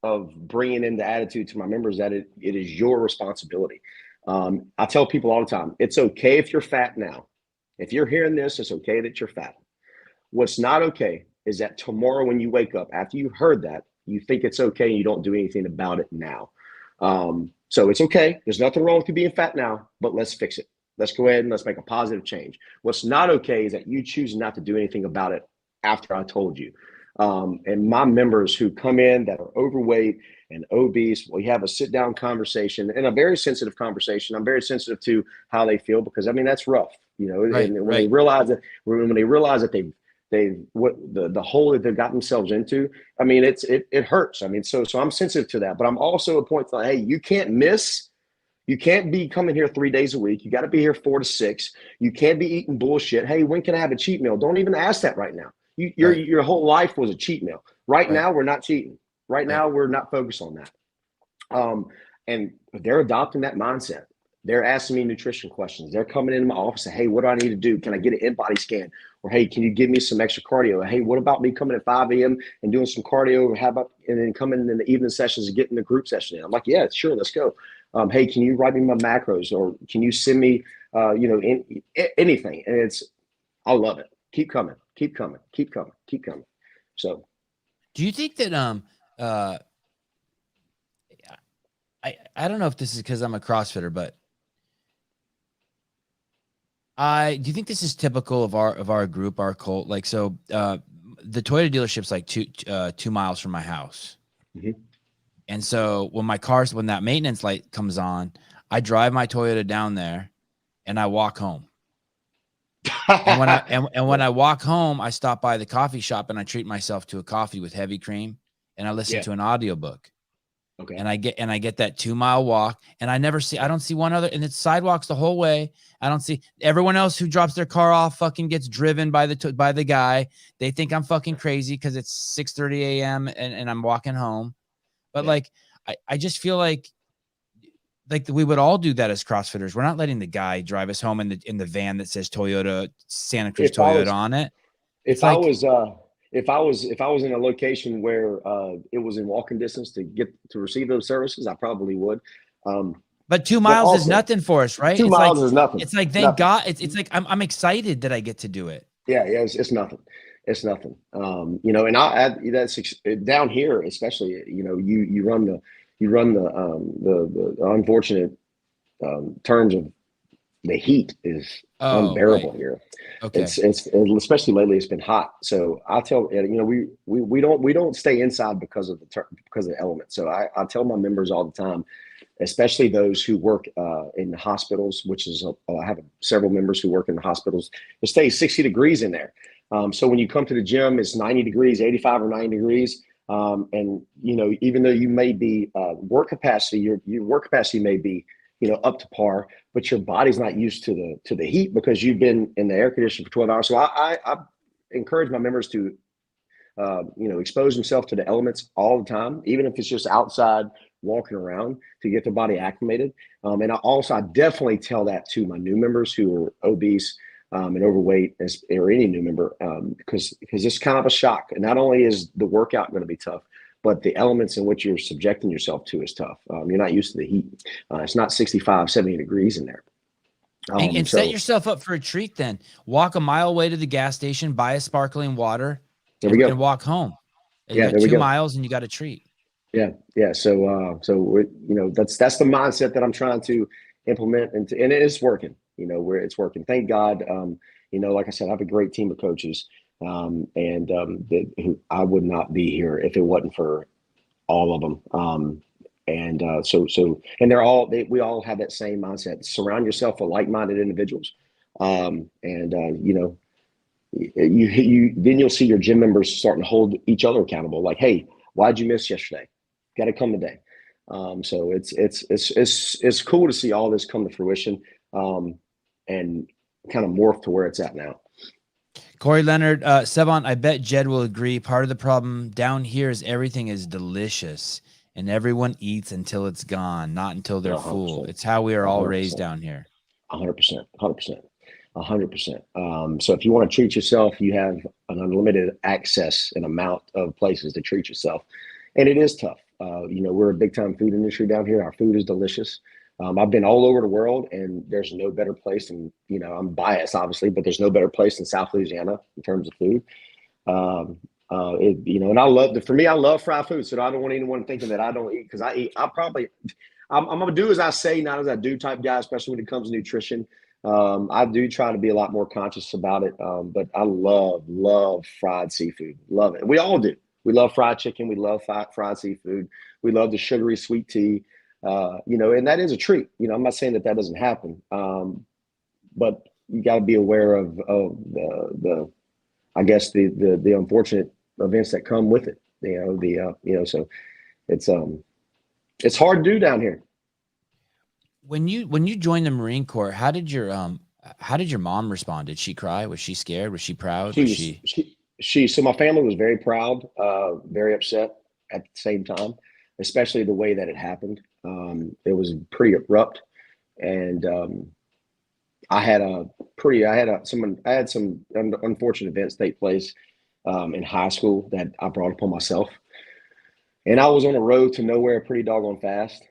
of bringing in the attitude to my members that it is your responsibility. I tell people all the time, it's okay if you're fat now. If you're hearing this, it's okay that you're fat. What's not okay is that tomorrow when you wake up, after you heard that, you think it's okay and you don't do anything about it now. So it's okay. There's nothing wrong with you being fat now, but let's fix it. Let's go ahead and let's make a positive change. What's not okay is that you choose not to do anything about it after I told you. And my members who come in that are overweight and obese, we have a sit down conversation and a very sensitive conversation. I'm very sensitive to how they feel because that's rough, Right, and when they realize that the hole that they've got themselves into, it hurts. So I'm sensitive to that, but I'm also a point like, hey, you can't miss. You can't be coming here 3 days a week. You got to be here 4 to 6. You can't be eating bullshit. Hey, when can I have a cheat meal? Don't even ask that right now. Your whole life was a cheat meal. Right now, we're not cheating. Right now, we're not focused on that. And they're adopting that mindset. They're asking me nutrition questions. They're coming into my office and, hey, what do I need to do? Can I get an in-body scan? Or, hey, can you give me some extra cardio? Hey, what about me coming at 5 a.m. and doing some cardio? And then coming in the evening sessions and getting the group session in? I'm like, yeah, sure, let's go. Hey, can you write me my macros? Or can you send me, anything? And I love it. Keep coming. So. Do you think that, I don't know if this is because I'm a CrossFitter, but do you think this is typical of our group, our cult? Like, so, the Toyota dealership's like 2 miles from my house. Mm-hmm. And so when that maintenance light comes on, I drive my Toyota down there and I walk home. and when I walk home, I stop by the coffee shop and I treat myself to a coffee with heavy cream and I listen to an audiobook. Okay. And I get that 2 mile walk and I don't see one other, and it's sidewalks the whole way. I don't see everyone else who drops their car off fucking gets driven by the guy. They think I'm fucking crazy because it's 6:30 a.m. and I'm walking home. But like, I just feel like we would all do that as CrossFitters. We're not letting the guy drive us home in the van that says Toyota, Santa Cruz Toyota on it. If if I was in a location where it was in walking distance to get to receive those services, I probably would. But 2 But miles is also, nothing for us, right? 2 miles is nothing. It's like, thank Nothing. God. It's like, I'm excited that I get to do it. Yeah, it's nothing. It's nothing. And I add that's down here, especially. You run the unfortunate terms of the heat is unbearable here. Okay. It's especially lately. It's been hot. So I tell we don't stay inside because of the elements. So I tell my members all the time, especially those who work in the hospitals, which is I have several members who work in the hospitals. It stays 60 degrees in there. So when you come to the gym, it's 90 degrees, 85 or 90 degrees. And even though you may be work capacity, your work capacity may be up to par, but your body's not used to the heat because you've been in the air conditioner for 12 hours. So I encourage my members to expose themselves to the elements all the time, even if it's just outside walking around, to get their body acclimated. And I definitely tell that to my new members who are obese and overweight, or any new member, because it's kind of a shock. And not only is the workout going to be tough, but the elements in which you're subjecting yourself to is tough. You're not used to the heat. It's not 65, 70 degrees in there. And set yourself up for a treat then. Walk a mile away to the gas station, buy a sparkling water, and walk home. And you got 2 miles and you got a treat. Yeah. So that's the mindset that I'm trying to implement, and it is working. Where it's working. Thank God. Like I said, I have a great team of coaches, who I would not be here if it wasn't for all of them. And we all have that same mindset. Surround yourself with like-minded individuals, then you'll see your gym members starting to hold each other accountable. Like, hey, why'd you miss yesterday? Got to come today. So it's cool to see all this come to fruition, and kind of morph to where it's at now. Corey Leonard, Sevan, I bet Jed will agree. Part of the problem down here is everything is delicious and everyone eats until it's gone, not until they're 100%. Full. It's how we are all 100%. Raised down here. 100%. So if you want to treat yourself, you have an unlimited access and amount of places to treat yourself. And it is tough. We're a big time food industry down here. Our food is delicious. I've been all over the world, and there's no better place than, I'm biased obviously, but there's no better place than South Louisiana in terms of food. And I love fried food. So I don't want anyone thinking that I don't eat, because I eat. I'm going to do as I say, not as I do type guy, especially when it comes to nutrition. I do try to be a lot more conscious about it. But I love fried seafood. Love it. We all do. We love fried chicken. We love fried seafood. We love the sugary sweet tea. And that is a treat. I'm not saying that doesn't happen. But you got to be aware of the unfortunate events that come with it. So it's hard to do down here. When you joined the Marine Corps, how did your mom respond? Did she cry? Was she scared? Was she proud? So my family was very proud, very upset at the same time, especially the way that it happened. It was pretty abrupt, and I had some unfortunate events take place in high school that I brought upon myself, and I was on a road to nowhere pretty doggone fast.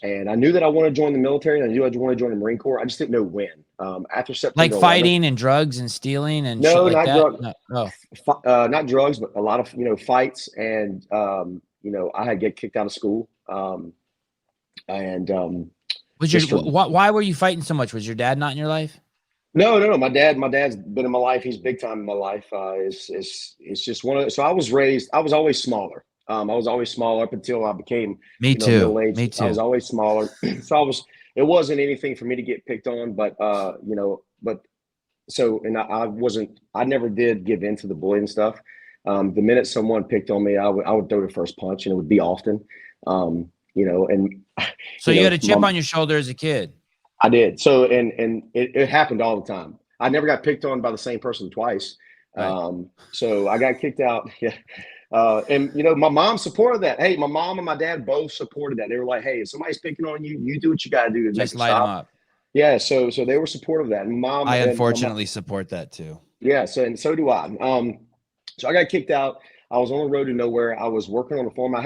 And I knew that I wanted to join the military, and I knew I wanted to join the Marine Corps. I just didn't know when. After September, like fighting and drugs and stealing and no, shit like not that. drugs. Not drugs, but a lot of fights, and I had to get kicked out of school. Why were you fighting so much? Was your dad not in your life? No. My dad's been in my life. He's big time in my life. It's just one of the, so I was always smaller. I was always smaller up until I became middle aged. Me too. I was always smaller. It wasn't anything for me to get picked on, I never did give in to the bullying stuff. The minute someone picked on me, I would throw the first punch, and it would be often, So you had a chip on your shoulder as a kid. I did. So, and it happened all the time. I never got picked on by the same person twice. Right. So I got kicked out. Yeah. And my mom supported that. Hey, my mom and my dad both supported that. They were like, hey, if somebody's picking on you, you do what you got to do to just make light them up. Yeah. So they were supportive of that. And I unfortunately support that too. Yeah. So do I. So I got kicked out. I was on the road to nowhere. I was working on a farm. I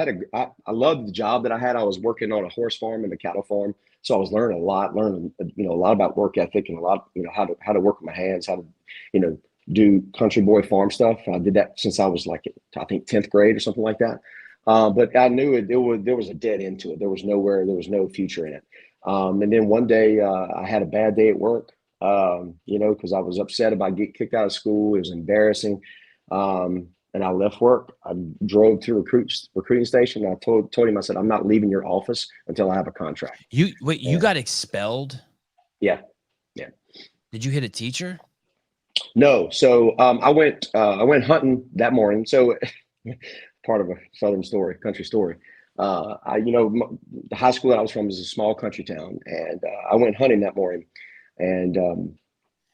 loved the job that I had. I was working on a horse farm and a cattle farm. So I was learning a lot, a lot about work ethic and a lot, how to work with my hands, how to, do country boy farm stuff. I did that since I was like, I think 10th grade or something like that. But I knew there was a dead end to it. There was no future in it. And then one day I had a bad day at work, because I was upset about getting kicked out of school. It was embarrassing. And I left work. I drove to recruiting station. And I told him, I said, I'm not leaving your office until I have a contract. You got expelled? Yeah. Yeah. Did you hit a teacher? No. So I went hunting that morning. So part of a southern story, country story. The high school that I was from was a small country town, and I went hunting that morning. And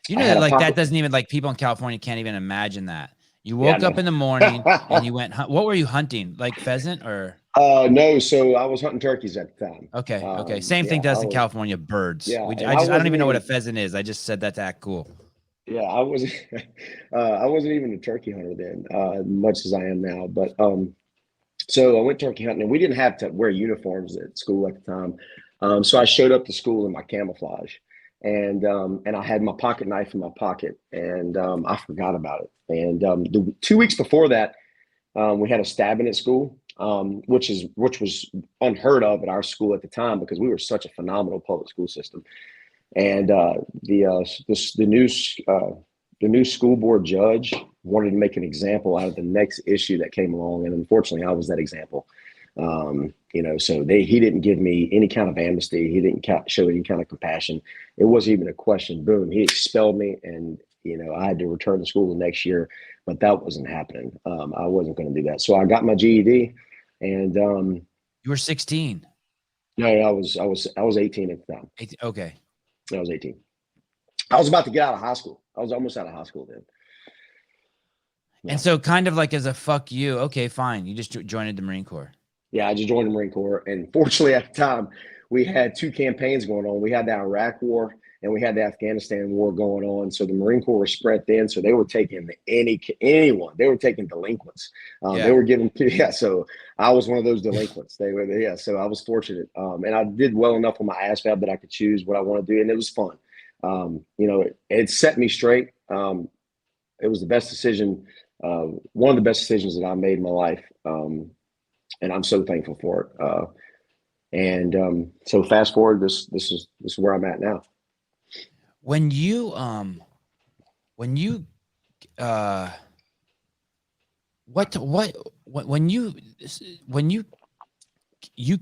that doesn't even, like, people in California can't even imagine that. You woke up in the morning and you went what were you hunting? Like pheasant or? No, so I was hunting turkeys at the time. Okay. Same thing does in California, birds. Yeah, I don't even know what a pheasant is. I just said that to act cool. Yeah, I wasn't even a turkey hunter then, much as I am now. But so I went turkey hunting, and we didn't have to wear uniforms at school at the time. So I showed up to school in my camouflage, and I had my pocket knife in my pocket, and I forgot about it. And the 2 weeks before that, we had a stabbing at school, which was unheard of at our school at the time because we were such a phenomenal public school system. And the new school board judge wanted to make an example out of the next issue that came along, and unfortunately, I was that example. So he didn't give me any kind of amnesty. He didn't show any kind of compassion. It wasn't even a question. Boom, he expelled me, and I had to return to school the next year. But that wasn't happening. I wasn't going to do that. So I got my GED, and you were 16. No, I was 18 at the time. Okay. I was 18. I was about to get out of high school. I was almost out of high school then. Yeah. And so, kind of like as a fuck you, okay, fine. You just joined the Marine Corps. Yeah, I just joined the Marine Corps. And fortunately, at the time, we had two campaigns going on. We had the Iraq War and we had the Afghanistan War going on. So the Marine Corps was spread thin. So they were taking anyone. They were taking delinquents. They were giving. Yeah. So I was one of those delinquents. So I was fortunate. And I did well enough on my ASVAB that I could choose what I want to do, and it was fun. It set me straight. It was the best decision. One of the best decisions that I made in my life. And I'm so thankful for it. So fast forward, this is where I'm at now. When you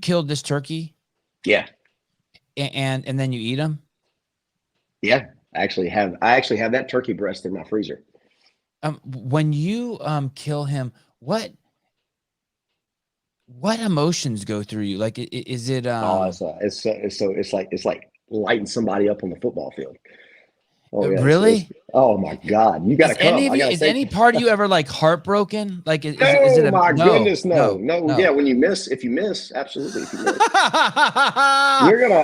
killed this turkey? Yeah. And then you eat them? Yeah. I actually have that turkey breast in my freezer. When you kill him, what emotions go through you? Like, is it it's like lighting somebody up on the football field. Oh, yeah, really? Oh my God! You got to come. Is any part of you ever like heartbroken? Like, is it my goodness, no. Yeah, if you miss, absolutely. If you miss,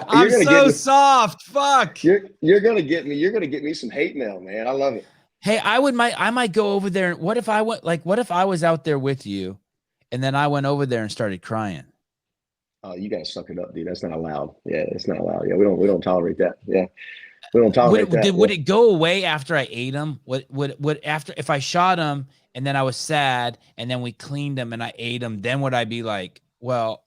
I'm so soft. Fuck. You're gonna get me. You're gonna get me some hate mail, man. I love it. Hey, I might go over there. And what if I was out there with you, and then I went over there and started crying? Oh, you gotta suck it up, dude. That's not allowed. Yeah, it's not allowed. Yeah, we don't tolerate that. Yeah. We don't tolerate that. Would it go away after I ate them? Would after, if I shot them and then I was sad and then we cleaned them and I ate them, then would I be like, well,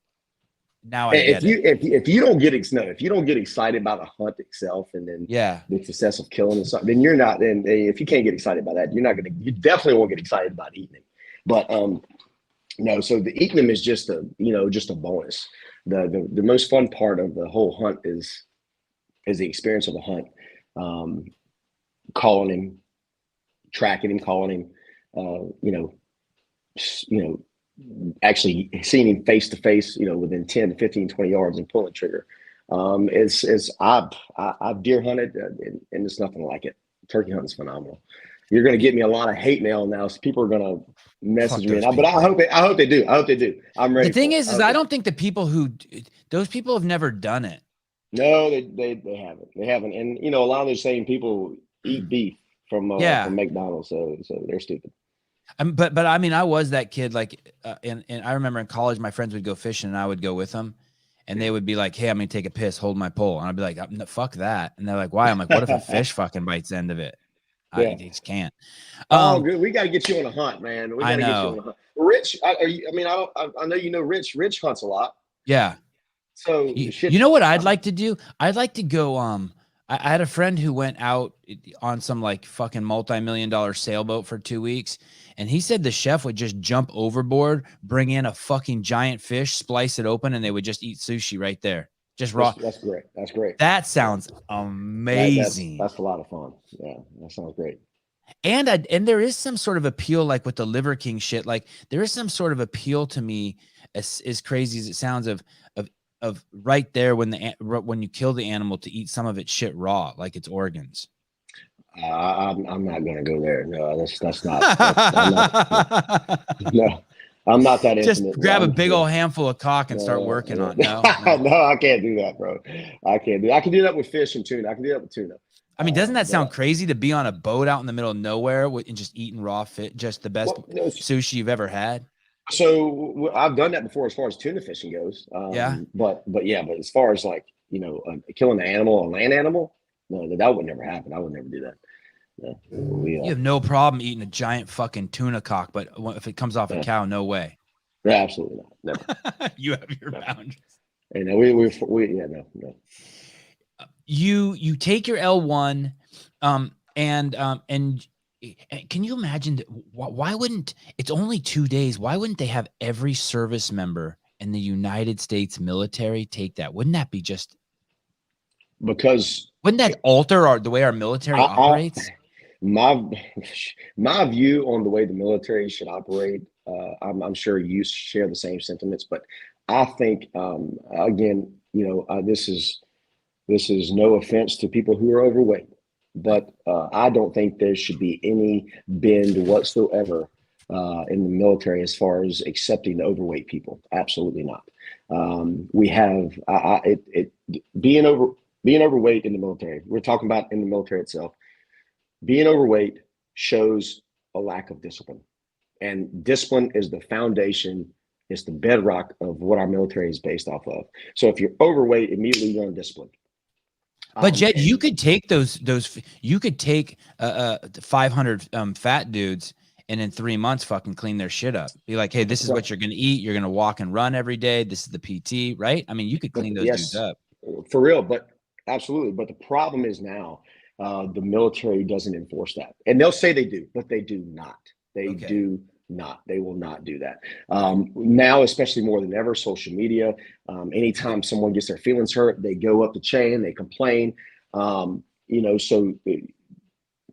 now I get it? If you don't get excited about the hunt itself and then the success of killing and something, then you're not. Then if you can't get excited about that, you definitely won't get excited about eating it. But no. So the eating them is just a bonus. The most fun part of the whole hunt is the experience of the hunt. Calling him, tracking him, calling him, actually seeing him face to face, within 10 to 15, 20 yards and pulling the trigger. I've deer hunted and there's nothing like it. Turkey hunting is phenomenal. You're going to get me a lot of hate mail now. So people are going to message me, but I hope they do. I'm ready. The thing is I don't think those people have never done it. No, they haven't. They haven't. And, a lot of those same people eat beef from McDonald's. So they're stupid. But I mean, I was that kid. Like, and I remember in college, my friends would go fishing, and I would go with them, and they would be like, "Hey, I'm gonna take a piss. Hold my pole." And I'd be like, "No, fuck that." And they're like, "Why?" I'm like, "What if a fish fucking bites the end of it? I Yeah. just can't." Oh, good. We got to get you on a hunt, man. We got I to get you on know. a hunt. Rich, are you, I mean, I know you know Rich. Rich hunts a lot. Yeah. So You shit. know what I'd like to do? I'd like to go. I had a friend who went out on some like fucking multi-million-dollar sailboat for 2 weeks, and he said the chef would just jump overboard, bring in a fucking giant fish, splice it open, and they would just eat sushi right there, just raw. That's great. That's great. That sounds That's amazing. a lot of fun. Yeah, that sounds great. And there is some sort of appeal, like with the Liver King shit. Like there is some sort of appeal to me, as crazy as it sounds, of right there when you kill the animal to eat some of its shit raw, like its organs. I'm not going to go there. No, that's not. I'm not. No, I'm not that Just intimate. grab a big old handful of cock and start working on. No, no, I can't do that, bro. I can't do. I can do that with fish and tuna. I can do that with tuna. I mean, doesn't that sound crazy to be on a boat out in the middle of nowhere and just eating raw fish, just the best sushi you've ever had? So I've done that before as far as tuna fishing goes. Yeah. But as far as like, killing an animal, a land animal, no, that would never happen. I would never do that. No, you have no problem eating a giant fucking tuna cock, but if it comes off a cow, no way. Yeah, absolutely not. Never. You have your boundaries. And no. You take your L1, and can you imagine why wouldn't, it's only 2 days, why wouldn't they have every service member in the United States military take that? Wouldn't that be just, because wouldn't that alter the way our military operates? My view on the way the military should operate, I'm sure you share the same sentiments, but I think, again, this is no offense to people who are overweight, but I don't think there should be any bend whatsoever in the military as far as accepting overweight people. Absolutely not. We have being overweight in the military. We're talking about in the military itself. Being overweight shows a lack of discipline, and discipline is the foundation. It's the bedrock of what our military is based off of. So if you're overweight, immediately you're undisciplined. But Jed, you could take you could take 500 fat dudes and in 3 months fucking clean their shit up. Be like, hey, this is what you're going to eat. You're going to walk and run every day. This is the PT, right? I mean, you could clean those dudes up. For real, but absolutely. But the problem is now the military doesn't enforce that. And they'll say they do, but they do not. They do not. They will not do that. Now, especially more than ever, social media, anytime someone gets their feelings hurt, they go up the chain, they complain. So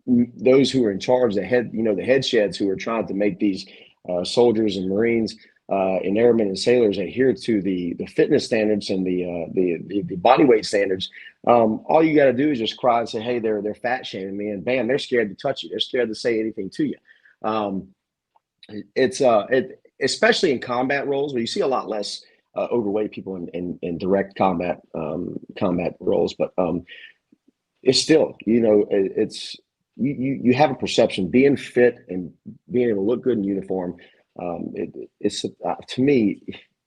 those who are in charge, the head sheds who are trying to make these soldiers and Marines and airmen and sailors adhere to the fitness standards and the body weight standards. All you got to do is just cry and say, hey, they're fat shaming me, and bam, they're scared to touch you. They're scared to say anything to you. It's especially in combat roles where you see a lot less overweight people in direct combat roles, but it's still, it's you have a perception. Being fit and being able to look good in uniform, it's to me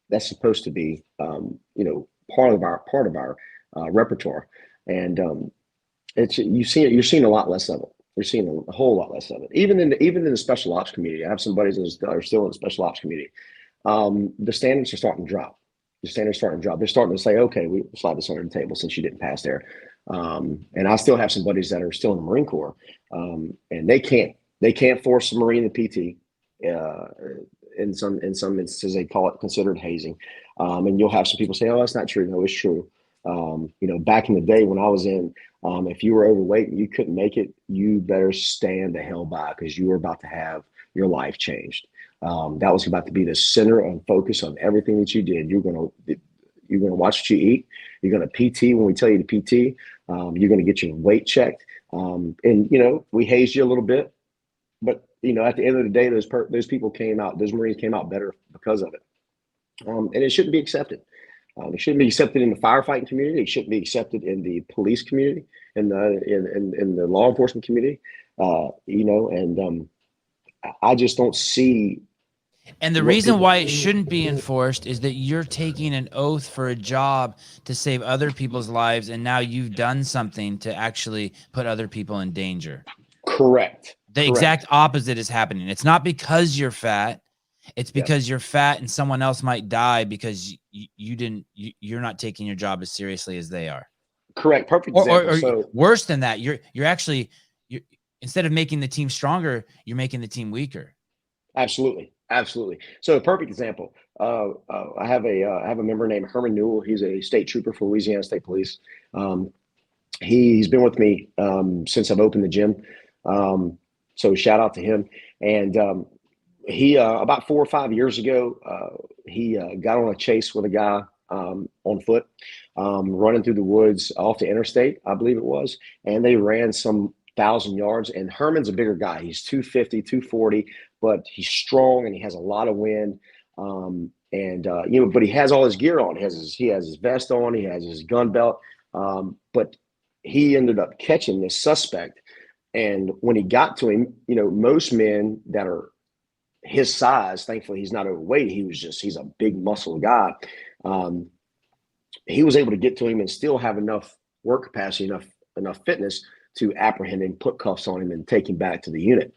that's supposed to be part of our repertoire, and you're seeing a lot less of it. You're seeing a whole lot less of it, even in the special ops community. I have some buddies that are still in the special ops community. The standards are starting to drop. They're starting to say, okay, we slide this under the table since you didn't pass there. And I still have some buddies that are still in the Marine Corps, and they can't force a Marine to PT. In some instances, they call it considered hazing. And you'll have some people say, oh, that's not true. No, it's true. Back in the day when I was in, if you were overweight and you couldn't make it, you better stand the hell by, because you were about to have your life changed. That was about to be the center and focus of everything that you did. You're going to watch what you eat. You're going to PT when we tell you to PT. You're going to get your weight checked. And we hazed you a little bit, but at the end of the day, those Marines came out better because of it. And it shouldn't be accepted. It shouldn't be accepted in the firefighting community. It shouldn't be accepted in the police community, in the law enforcement community. I just don't see. And the reason why it shouldn't be enforced is that you're taking an oath for a job to save other people's lives, and now you've done something to actually put other people in danger. Correct. The exact opposite is happening. It's not because you're fat. It's because you're fat and someone else might die because you're not taking your job as seriously as they are. Correct. Perfect example. Or so worse than that, you're actually instead of making the team stronger, you're making the team weaker. Absolutely. So a perfect example. I have a member named Herman Newell. He's a state trooper for Louisiana State Police. He's been with me since I've opened the gym. So shout out to him. And he about 4 or 5 years ago, he got on a chase with a guy on foot, running through the woods off the interstate, I believe it was, and they ran some 1,000 yards. And Herman's a bigger guy. He's 250, 240, but he's strong and he has a lot of wind. But he has all his gear on. He has his vest on. He has his gun belt. But he ended up catching this suspect. And when he got to him, most men that are his size, thankfully he's not overweight. He's a big muscle guy. He was able to get to him and still have enough work capacity, enough fitness to apprehend him, put cuffs on him, and take him back to the unit.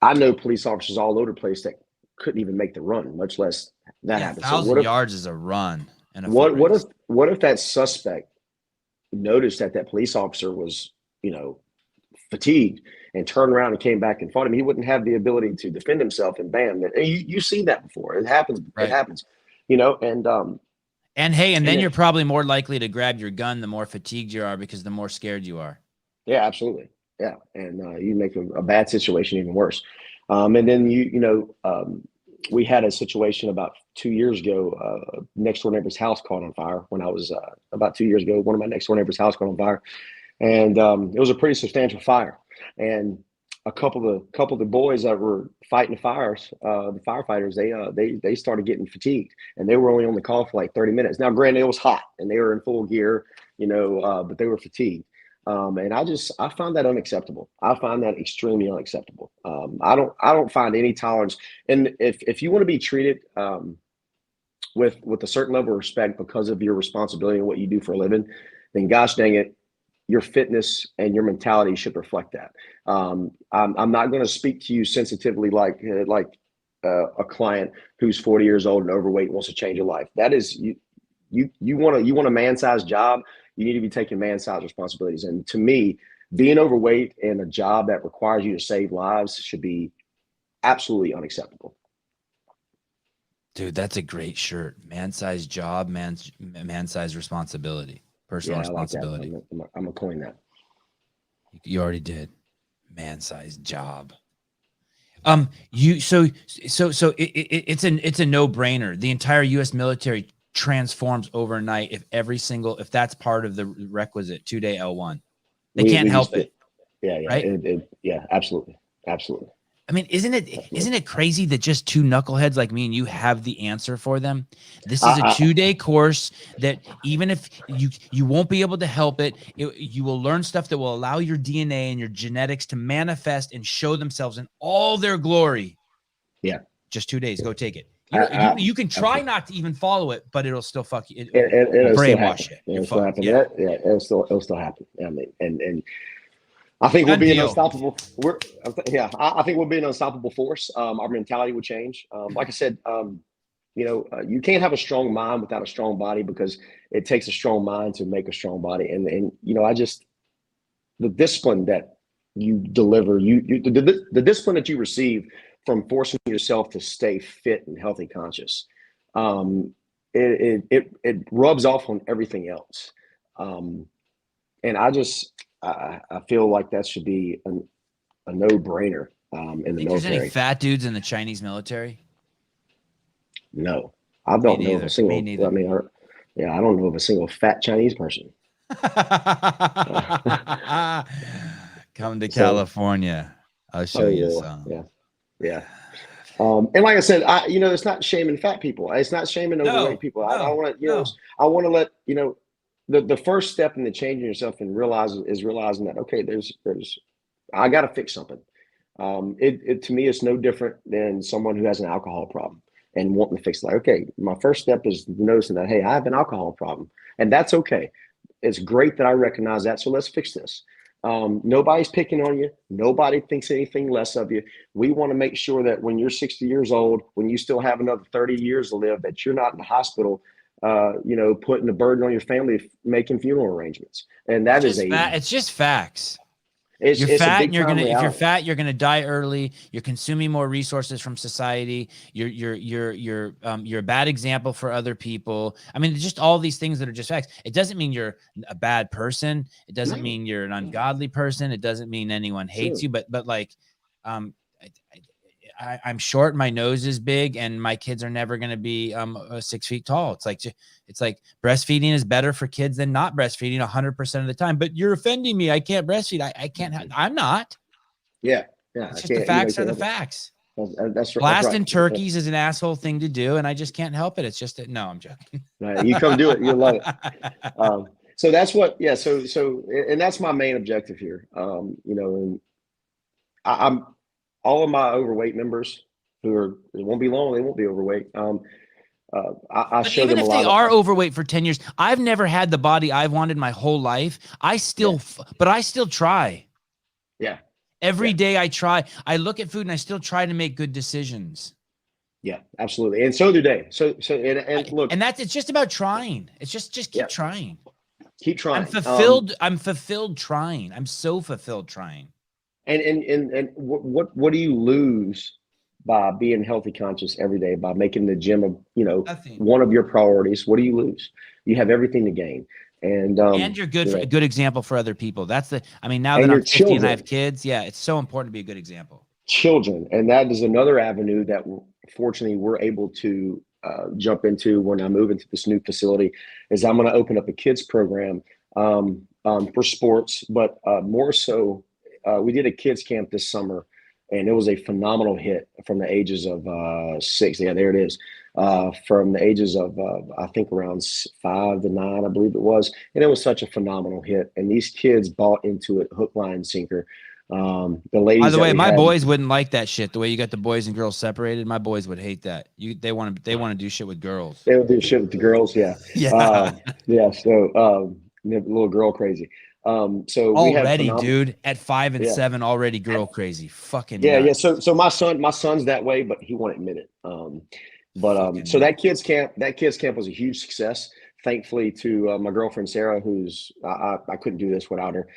I know police officers all over the place that couldn't even make the run, much less that happened. 1,000 yards is a run. What if that suspect noticed that police officer was, fatigued and turned around and came back and fought him? He wouldn't have the ability to defend himself, and bam, and you see that before. It happens. Right. It happens, and then you're probably more likely to grab your gun the more fatigued you are, because the more scared you are. Yeah, absolutely. Yeah. And you make a bad situation even worse. And then we had a situation about 2 years ago. Next door neighbor's house caught on fire when I was about 2 years ago. One of my next door neighbor's house caught on fire, and it was a pretty substantial fire. And a couple of the boys that were fighting the fires, the firefighters, they started getting fatigued, and they were only on the call for like 30 minutes. Now, granted, it was hot and they were in full gear, but they were fatigued. And I found that unacceptable. I find that extremely unacceptable. I don't find any tolerance. And if you want to be treated with a certain level of respect because of your responsibility and what you do for a living, then gosh dang it, your fitness and your mentality should reflect that. I'm not going to speak to you sensitively like a client who's 40 years old and overweight and wants to change your life. That is you want a man-sized job. You need to be taking man-sized responsibilities. And to me, being overweight in a job that requires you to save lives should be absolutely unacceptable. Dude, that's a great shirt. Man-sized job, man-sized responsibility, personal responsibility. Like I'm gonna coin that. You already did. Man-sized job. It's a no-brainer. The entire U.S. military transforms overnight if that's part of the requisite 2-day L1. They can't help it. Yeah, right? Yeah, absolutely. I mean, isn't it crazy that just two knuckleheads like me and you have the answer for them? This is a 2-day course that even if you won't be able to help it, you will learn stuff that will allow your DNA and your genetics to manifest and show themselves in all their glory. Yeah. Just 2 days. Go take it. You can try not to even follow it, but it'll still fuck you. It'll brainwash you. It'll still happen. Yeah, it'll still happen. I mean, and I think we'll be an unstoppable. I think we'll be an unstoppable force. Our mentality will change. Like I said, you can't have a strong mind without a strong body, because it takes a strong mind to make a strong body. And the discipline that you deliver, the discipline that you receive from forcing yourself to stay fit and healthy conscious, it rubs off on everything else. And I feel like that should be a no-brainer in the military. There's any fat dudes in the Chinese military? No, I don't know of a single. I mean, I don't know of a single fat Chinese person. Come to California. I'll show you some. Yeah. And like I said, it's not shaming fat people. It's not shaming overweight people. I want to, I want to let the first step in the changing yourself and realizing that, okay, there's I got to fix something. It to me, it's no different than someone who has an alcohol problem and wanting to fix it. Like, okay, my first step is noticing that, hey, I have an alcohol problem, and that's okay. It's great that I recognize that. So let's fix this. Nobody's picking on you. Nobody thinks anything less of you. We want to make sure that when you're 60 years old, when you still have another 30 years to live, that you're not in the hospital, putting a burden on your family, making funeral arrangements. And that is it's just facts. You're fat, and if you're fat, you're gonna die early. You're consuming more resources from society. You're a bad example for other people. I mean, just all these things that are just facts. It doesn't mean you're a bad person. It doesn't mean you're an ungodly person. It doesn't mean anyone hates you. But like, I'm short, my nose is big, and my kids are never going to be 6 feet tall. It's like breastfeeding is better for kids than not breastfeeding 100% of the time. But you're offending me. I can't breastfeed. I can't. I'm not. Yeah. It's just the facts are the facts. That's Blasting right. turkeys is an asshole thing to do, and I just can't help it. It's just that, no, I'm joking. You come do it. You'll love it. So that's what. Yeah. So and that's my main objective here. And I'm. All of my overweight members it won't be long, they won't be overweight. I show them a lot. Even if they are overweight for 10 years, I've never had the body I've wanted my whole life. I still try. Yeah. Every day I try. I look at food and I still try to make good decisions. Yeah, absolutely. And so do they. Look. And it's just about trying. It's just keep trying. Keep trying. I'm fulfilled trying. I'm so fulfilled trying. And what do you lose by being healthy conscious every day, by making the gym one of your priorities? What do you lose? You have everything to gain. And you're a good example for other people. Now that I'm 50 and I have kids, it's so important to be a good example. Children. And that is another avenue that fortunately we're able to jump into when I move into this new facility, is I'm going to open up a kids program for sports, but more so, we did a kids camp this summer, and it was a phenomenal hit from the ages of 6. Yeah, there it is. From the ages of, I think around 5 to 9, I believe it was. And it was such a phenomenal hit. And these kids bought into it hook, line, sinker. The ladies. By the way, my boys wouldn't like that shit. The way you got the boys and girls separated, my boys would hate that. They want to do shit with girls. They would do shit with the girls. Yeah. Yeah. So a little girl crazy. So already, dude, at 5 and 7, already girl crazy. Fucking nuts. Yeah. So my son's that way, but he won't admit it. So that kids camp was a huge success. Thankfully to my girlfriend Sarah, who's I couldn't do this without her.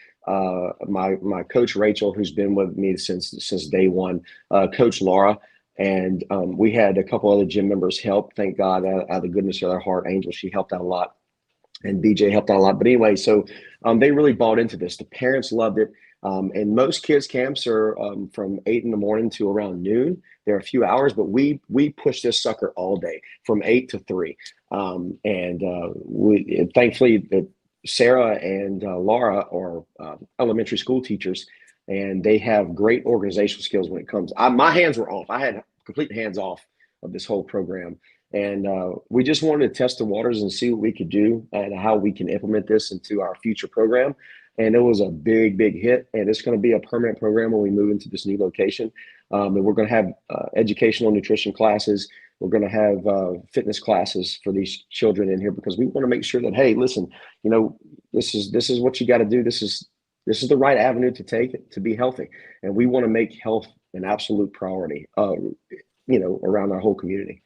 My coach Rachel, who's been with me since day one. Coach Laura, and we had a couple other gym members help. Thank God, out of the goodness of their heart, Angel, she helped out a lot. And BJ helped out a lot. But anyway, so they really bought into this. The parents loved it. And most kids camps are from 8 in the morning to around noon. There are a few hours, but we push this sucker all day from 8 to 3. Thankfully that Sarah and Laura are elementary school teachers, and they have great organizational skills when it comes. My hands were off. I had complete hands off of this whole program. And we just wanted to test the waters and see what we could do and how we can implement this into our future program. And it was a big, big hit. And it's going to be a permanent program when we move into this new location. And we're going to have educational nutrition classes. We're going to have fitness classes for these children in here, because we want to make sure that, hey, listen, this is what you got to do. This is the right avenue to take to be healthy. And we want to make health an absolute priority, around our whole community.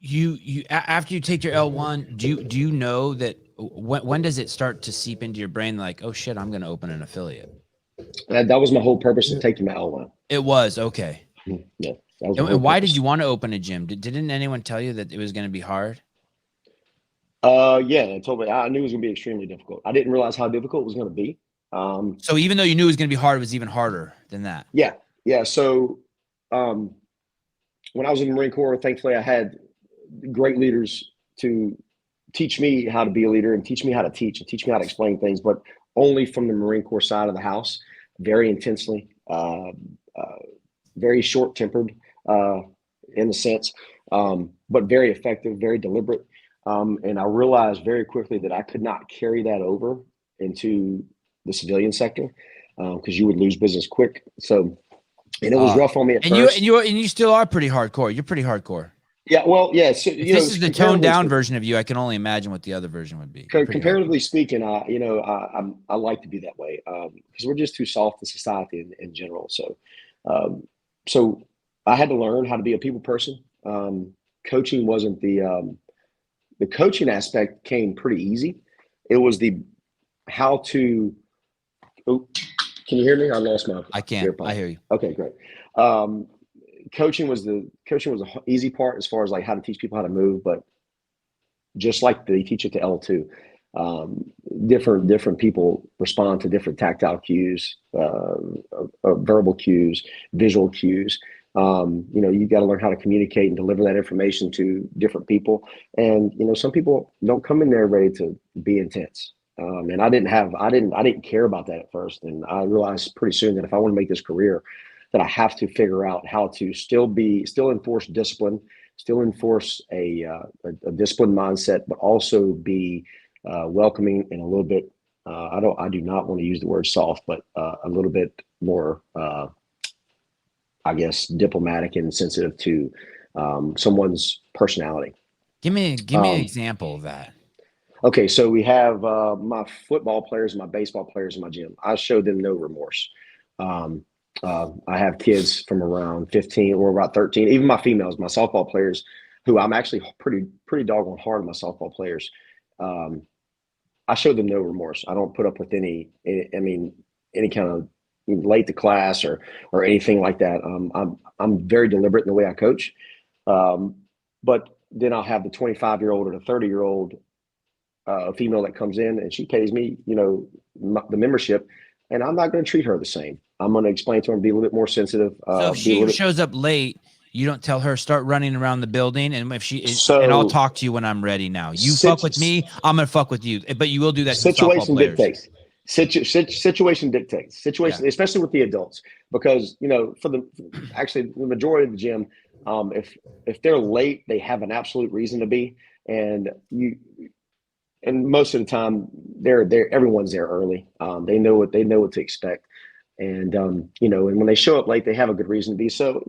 You after you take your L1, do you know that when does it start to seep into your brain, like, oh shit, I'm going to open an affiliate? That was my whole purpose of taking my L1. It was okay. Yeah. And why did you want to open a gym? Didn't anyone tell you that it was going to be hard? Yeah, they told me. I knew it was going to be extremely difficult. I didn't realize how difficult it was going to be. So even though you knew it was going to be hard, it was even harder than that. Yeah. So when I was in the Marine Corps, thankfully I had great leaders to teach me how to be a leader and teach me how to teach and teach me how to explain things, but only from the Marine Corps side of the house, very intensely, very short-tempered in a sense, but very effective, very deliberate. And I realized very quickly that I could not carry that over into the civilian sector. because you would lose business quick. So, and it was rough on me at first. You still are pretty hardcore. You're pretty hardcore. Yeah, well, yeah. So, if this is the toned down version of you, I can only imagine what the other version would be. Comparatively speaking, I like to be that way because we're just too soft in society in general. So, so I had to learn how to be a people person. Coaching wasn't the coaching aspect came pretty easy. It was the how to. Oh, can you hear me? I lost my. I can't. I hear you. Okay, great. Coaching was the easy part as far as like how to teach people how to move, but just like they teach it to L2, different people respond to different tactile cues, verbal cues, visual cues. You got to learn how to communicate and deliver that information to different people. And some people don't come in there ready to be intense. And I didn't care about that at first. And I realized pretty soon that if I want to make this career, that I have to figure out how to still enforce discipline, still enforce a disciplined mindset, but also be welcoming and a little bit. I do not want to use the word soft, but a little bit more, I guess, diplomatic and sensitive to someone's personality. Give me an example of that. Okay, so we have my football players, my baseball players in my gym. I show them no remorse. I have kids from around 15 or about 13, even my females, my softball players, who I'm actually pretty doggone hard on my softball players. I show them no remorse. I don't put up with any kind of late to class or anything like that. I'm very deliberate in the way I coach. But then I'll have the 25-year-old or the 30-year-old female that comes in and she pays me, the membership, and I'm not going to treat her the same. I'm going to explain to her and be a little bit more sensitive. So if she shows up late, you don't tell her start running around the building, and and I'll talk to you when I'm ready. Now you fuck with me, I'm going to fuck with you, but you will do that. Situation dictates. Situation dictates. Situation, especially with the adults, because for the majority of the gym, if they're late, they have an absolute reason to be, and most of the time everyone's there early. They know what to expect. And, and when they show up late, they have a good reason to be. So,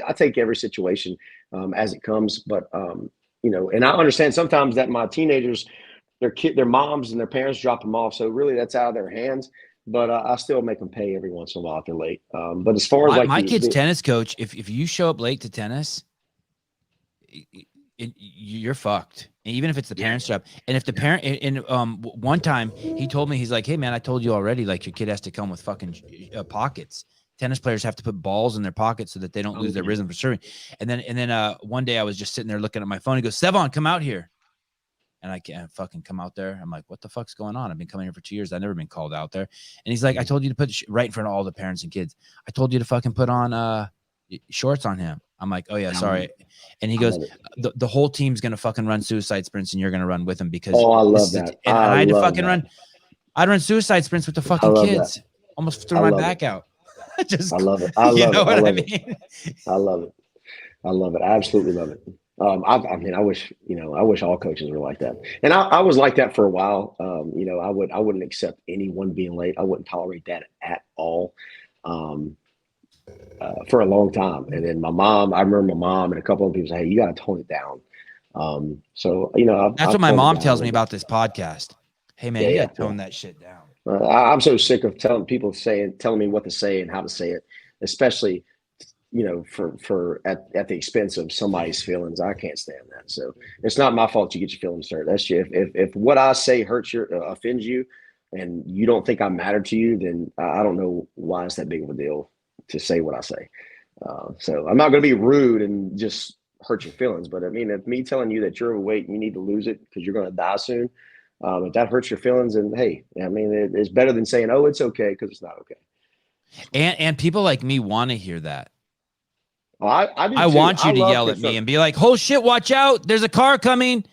I take every situation as it comes. But, and I understand sometimes that my teenagers, their moms and their parents drop them off. So really that's out of their hands. But I still make them pay every once in a while if they're late. But as far as my kid's tennis coach, if you show up late to tennis, you're fucked. Even if it's the parent's job. And if the parent, one time he told me, he's like, hey man, I told you already, like your kid has to come with fucking pockets. Tennis players have to put balls in their pockets so that they don't lose their rhythm for serving. And then one day I was just sitting there looking at my phone. He goes, Sevan, come out here. And I can't fucking come out there. I'm like, what the fuck's going on? I've been coming here for 2 years. I've never been called out there. And he's like, I told you to put right in front of all the parents and kids. I told you to fucking put on shorts on him. I'm like, oh yeah, sorry. And he goes, the whole team's going to fucking run suicide sprints and you're going to run with them because. Oh, I love that. And I had to fucking run. I'd run suicide sprints with the fucking kids. That. Almost threw my back out. I love it. I love it. I mean? I love it. I love it. I absolutely love it. I wish all coaches were like that. And I was like that for a while. I wouldn't accept anyone being late. I wouldn't tolerate that at all. For a long time. And then I remember my mom and a couple of people say, hey, you got to tone it down. That's what my mom tells me about this podcast. Hey man, you got to tone that shit down. I'm so sick of telling me what to say and how to say it, especially, for at the expense of somebody's feelings. I can't stand that. So it's not my fault you get your feelings hurt. That's if what I say offends you and you don't think I matter to you, then I don't know why it's that big of a deal to say what I say. So I'm not going to be rude and just hurt your feelings. But I mean, if me telling you that you're overweight and you need to lose it because you're going to die soon, if that hurts your feelings, and hey, I mean, it's better than saying, oh, it's okay, because it's not okay. And people like me want to hear that. Oh, I want you to yell at me and be like, oh shit, watch out. There's a car coming.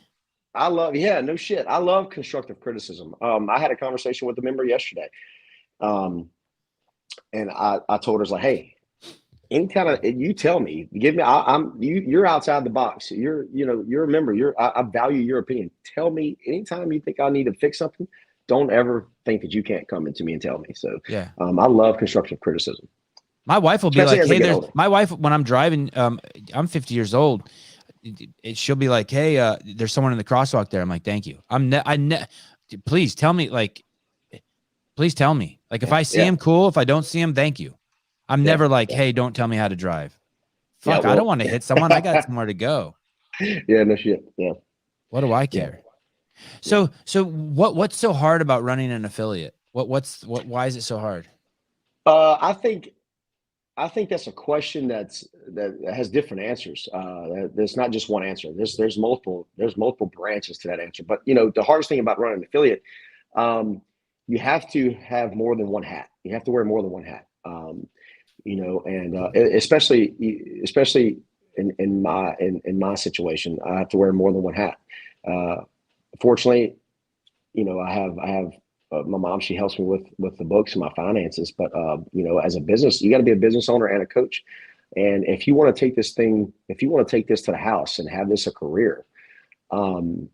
No shit. I love constructive criticism. I had a conversation with a member yesterday. And I told her, like, hey, you tell me, you're outside the box. You're a member. I value your opinion. Tell me anytime you think I need to fix something, don't ever think that you can't come into me and tell me. So Yeah. I love constructive criticism. My wife will be Especially like, as I hey, get there's older. my wife, when I'm driving, I'm 50 years old. She'll be like, hey, there's someone in the crosswalk there. I'm like, thank you. Please tell me, like, please tell me. Like, if I see him, cool. If I don't see him, thank you. I'm never like, hey, don't tell me how to drive. Fuck, I don't want to hit someone. I got somewhere to go. Yeah, no shit. Yeah. What do I care? So what's so hard about running an affiliate? Why is it so hard? I think that's a question that has different answers. There's not just one answer. There's multiple branches to that answer. But the hardest thing about running an affiliate, you have to have more than one hat. You have to wear more than one hat. And especially in my situation, I have to wear more than one hat. Fortunately, I have my mom. She helps me with the books and my finances. But as a business, you got to be a business owner and a coach. And if you want to take this to the house and have this a career, you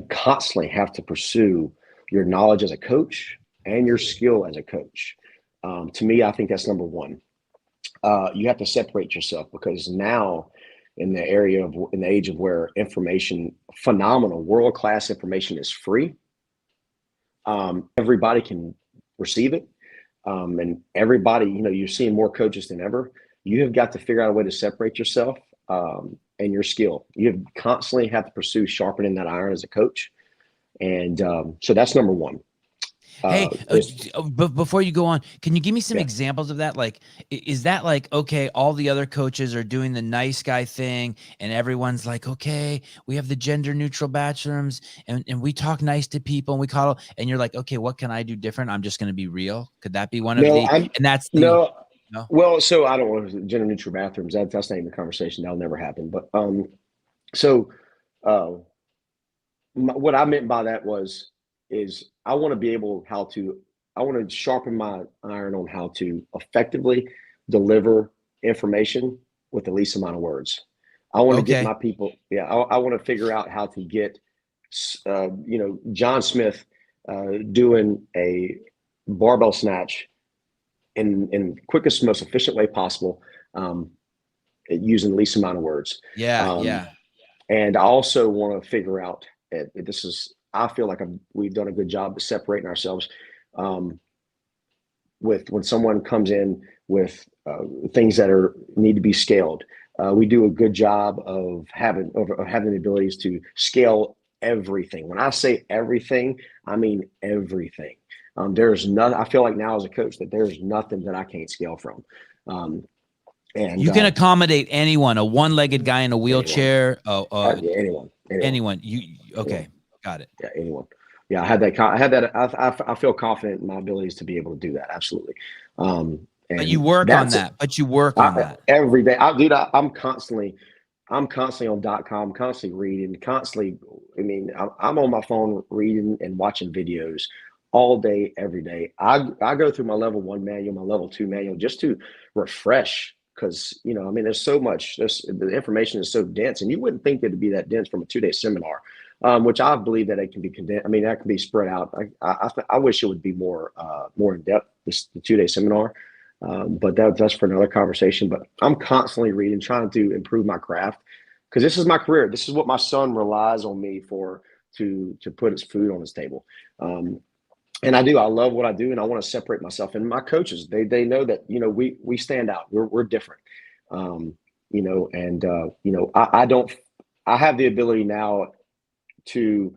constantly have to pursue your knowledge as a coach and your skill as a coach. To me, I think that's number one. You have to separate yourself, because now in the age of where information, phenomenal, world-class information is free. Everybody can receive it. And everybody, you're seeing more coaches than ever. You have got to figure out a way to separate yourself and your skill. You constantly have to pursue sharpening that iron as a coach. And so that's number one. Hey, but before you go on, can you give me some examples of that? Like, is that like, okay, all the other coaches are doing the nice guy thing and everyone's like, okay, we have the gender neutral bathrooms and we talk nice to people and we coddle, and you're like, okay, what can I do different? I'm just going to be real. Could that be one of No. Well, so I don't want to gender neutral bathrooms. That's not even a conversation. That'll never happen. But what I meant by that is I want to be able I want to sharpen my iron on how to effectively deliver information with the least amount of words. I want to get my people. Yeah. I want to figure out how to get, John Smith doing a barbell snatch in quickest, most efficient way possible, using the least amount of words. And I also want to figure out, I feel like we've done a good job of separating ourselves with when someone comes in with things that need to be scaled. We do a good job of having the abilities to scale everything. When I say everything, I mean everything. There's nothing. I feel like now as a coach that there's nothing that I can't scale from. And you can accommodate anyone, a one-legged guy in a wheelchair. Anyone. Got it. Yeah, anyone. Yeah, I feel confident in my abilities to be able to do that. Absolutely. But you work on that. Every day. I'm constantly on .com, constantly reading, I'm on my phone reading and watching videos all day, every day. I go through my level 1 manual, my level 2 manual, just to refresh. Because, there's so much, the information is so dense, and you wouldn't think it'd be that dense from a 2-day seminar, which I believe that it can be condensed. That can be spread out. I wish it would be more in depth, the 2-day seminar. But that's for another conversation. But I'm constantly reading, trying to improve my craft, because this is my career. This is what my son relies on me for, to put his food on his table. And I love what I do, and I want to separate myself. And my coaches, they know that, we stand out. We're different. I have the ability now to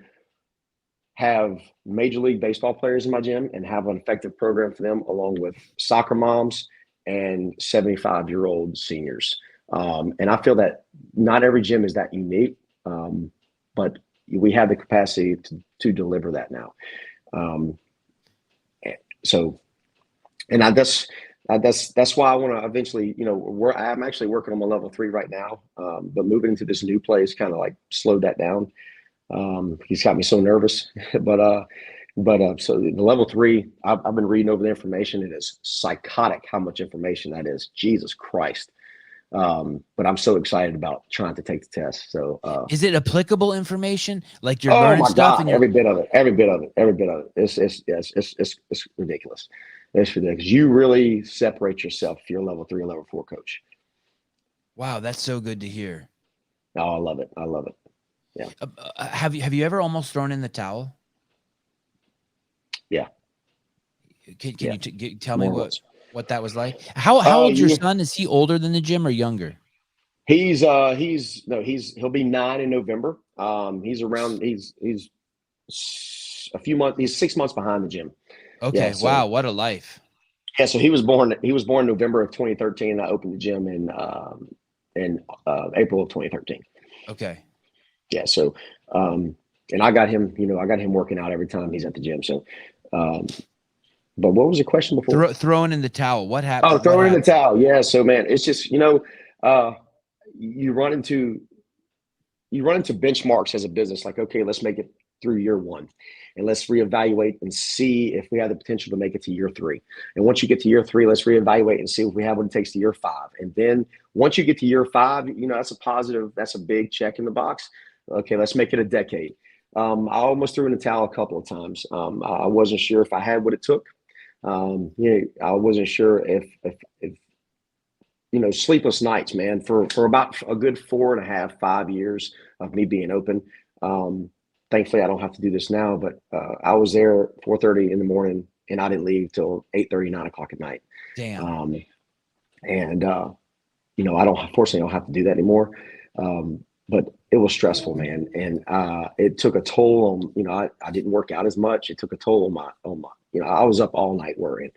have Major League Baseball players in my gym and have an effective program for them, along with soccer moms and 75-year-old seniors. And I feel that not every gym is that unique, but we have the capacity to deliver that now. That's why I want to eventually, I'm actually working on my level 3 right now. But moving into this new place kind of like slowed that down. He's got me so nervous, so the level 3, I've been reading over the information. It is psychotic how much information that is. Jesus Christ. But I'm so excited about trying to take the test. So, is it applicable information? Like you're oh learning my stuff God, and you're, every bit of it, every bit of it, every bit of it. It's ridiculous. It's ridiculous. You really separate yourself if you're a level 3 or level 4 coach. wow, that's so good to hear. Oh, I love it. I love it. Yeah. Have you ever almost thrown in the towel? Yeah. Can Yeah. you tell me More or what that was like? How old's your son? Is he older than the gym or younger? He'll be 9 in November. He's a few months. He's 6 months behind the gym. Okay. Yeah, so, wow. What a life. Yeah. So he was born November of 2013. I opened the gym in April of 2013. Okay. Yeah. So, and I got him working out every time he's at the gym. So, but what was the question before? Throwing in the towel. What happened? Oh, throwing in the towel. Yeah. So, man, it's just, you run into benchmarks as a business. Like, okay, let's make it through year 1 and let's reevaluate and see if we have the potential to make it to year 3. And once you get to year 3, let's reevaluate and see if we have what it takes to year 5. And then once you get to year 5, that's a positive, that's a big check in the box. Okay, let's make it a decade. I almost threw in the towel a couple of times. I wasn't sure if I had what it took. I wasn't sure if sleepless nights, man, for about a good 4.5, 5 years of me being open. Thankfully, I don't have to do this now, but I was there at 4:30 in the morning and I didn't leave till 8:30, 9 o'clock at night. Damn. Unfortunately, I don't have to do that anymore. But it was stressful, man. And it took a toll on, I didn't work out as much. It took a toll on my, I was up all night worrying.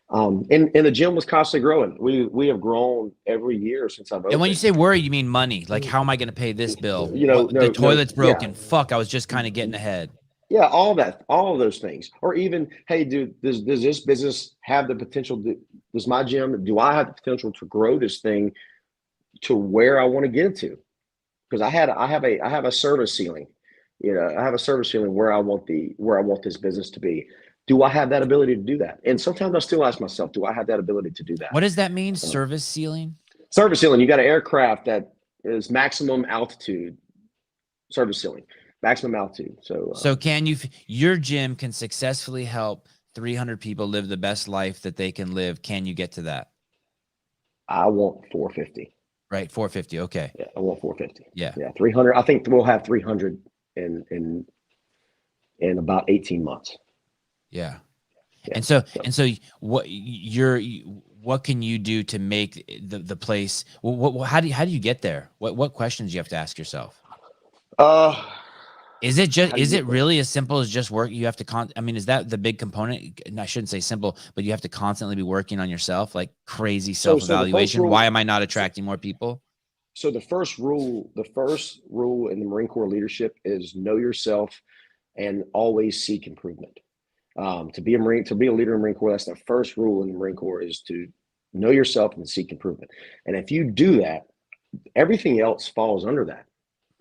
And the gym was constantly growing. We have grown every year since I've opened. And when you say worry, you mean money. Like, how am I going to pay this bill? The toilet's broken. Yeah. Fuck, I was just kind of getting ahead. Yeah, all of those things. Or even, hey, dude, does this business have the potential? Does my gym, do I have the potential to grow this thing to where I want to get it to? Because I have a service ceiling. I have a service ceiling where I want this business to be. Do I have that ability to do that? And sometimes I still ask myself, do I have that ability to do that? What does that mean? Service ceiling? Service ceiling. You got an aircraft that is maximum altitude. Service ceiling, maximum altitude. So can your gym can successfully help 300 people live the best life that they can live. Can you get to that? I want 450. Right. 450. Okay. Yeah. I want 450. Yeah. 300. I think we'll have 300 in about 18 months. Yeah. And so what can you do to make the place? How do you get there? What questions do you have to ask yourself? Is it really as simple as just work? You have to is that the big component? And I shouldn't say simple, but you have to constantly be working on yourself, like crazy self-evaluation. Why am I not attracting more people? So the first rule in the Marine Corps leadership is know yourself and always seek improvement. To be a leader in the Marine Corps, that's the first rule in the Marine Corps, is to know yourself and seek improvement. And if you do that, everything else falls under that.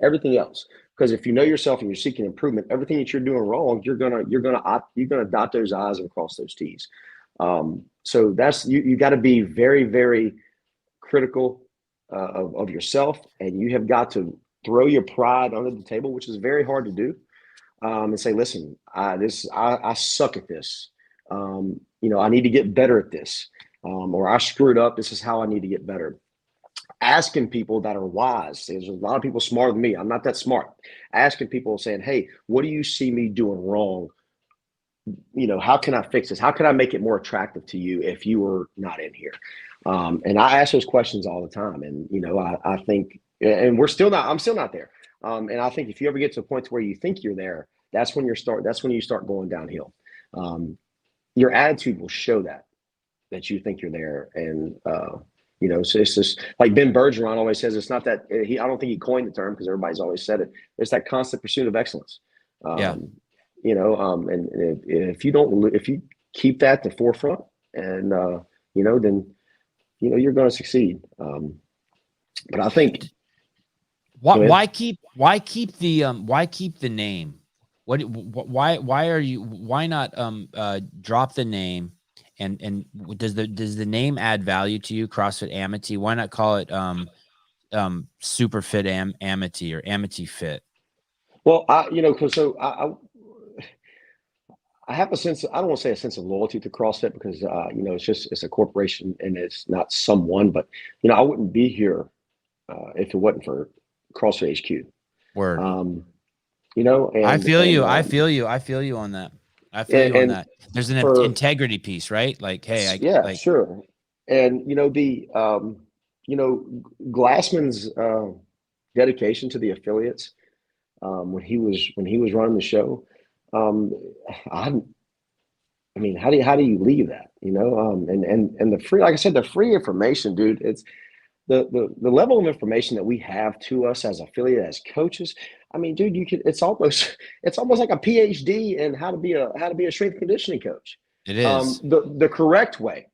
Everything else, because if you know yourself and you're seeking improvement, everything that you're doing wrong, you're gonna dot those I's and cross those T's. So that's you got to be very, very critical of yourself, and you have got to throw your pride under the table, which is very hard to do. And say, listen, I suck at this. I need to get better at this. Or I screwed up. This is how I need to get better. Asking people that are wise. There's a lot of people smarter than me. I'm not that smart. Asking people, saying, hey, what do you see me doing wrong? How can I fix this? How can I make it more attractive to you if you were not in here? And I ask those questions all the time. And, I think, and I'm still not there. And I think if you ever get to a point where you think you're there, that's when you start going downhill. Your attitude will show that you think you're there. And, so it's just like Ben Bergeron always says, it's not that I don't think he coined the term, because everybody's always said it. It's that constant pursuit of excellence. And if you keep that at the forefront and, then, you're going to succeed. But I think, why keep the name? Why not drop the name And does the name add value to you, CrossFit Amity? Why not call it Super Fit Amity or Amity Fit? Well, I have a sense, I don't want to say a sense of loyalty to CrossFit because, it's a corporation and it's not someone, but, I wouldn't be here if it wasn't for CrossFit HQ. Word. And I feel you. I feel you. I feel you on that. I feel you on that. There's an integrity piece, right? Like, hey, sure. And, Glassman's dedication to the affiliates when he was running the show, I mean, how do you leave that? And the free, like I said, the free information, dude. It's the level of information that we have to us as affiliate, as coaches. I mean, dude, it's almost like a PhD in how to be a strength and conditioning coach. It is the correct way.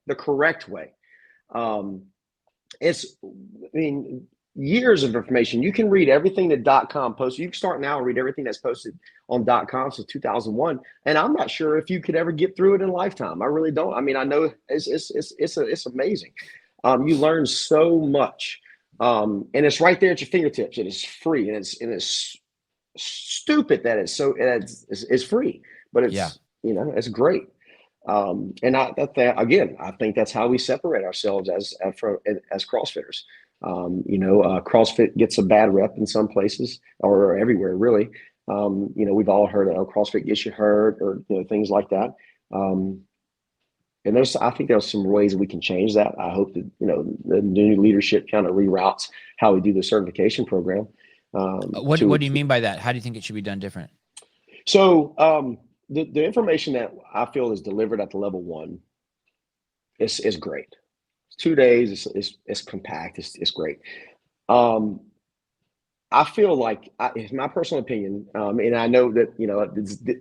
Years of information. You can read everything that .com posts. You can start now and read everything that's posted on .com since 2001. And I'm not sure if you could ever get through it in a lifetime. I really don't. I mean, I know it's amazing. You learn so much, and it's right there at your fingertips. It is free, and it's stupid that it's free, but it's great. And I think that's how we separate ourselves as CrossFitters. CrossFit gets a bad rep in some places or everywhere, really. We've all heard of CrossFit gets you hurt or things like that. And I think there's some ways that we can change that. I hope that the new leadership kind of reroutes how we do the certification program. What do you mean by that? How do you think it should be done different? So the information that I feel is delivered at the level 1 is great. 2 days, it's compact, it's great. I feel like, it's my personal opinion, and I know that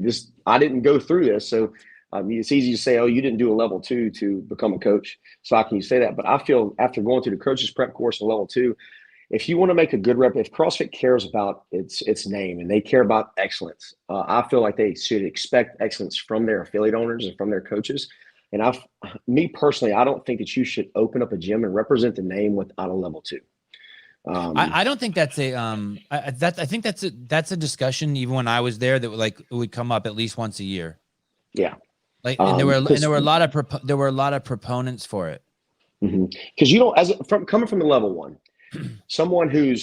this I didn't go through this, so it's easy to say, oh, you didn't do a level 2 to become a coach. So how can you say that? But I feel after going through the coaches prep course in level 2, if you want to make a good rep, if CrossFit cares about its name and they care about excellence, I feel like they should expect excellence from their affiliate owners and from their coaches. And me personally, I don't think that you should open up a gym and represent the name without a level 2. I don't think that's I think that's a discussion even when I was there that would come up at least once a year. Yeah. And there were a lot of proponents for it. Because coming from the level 1, someone who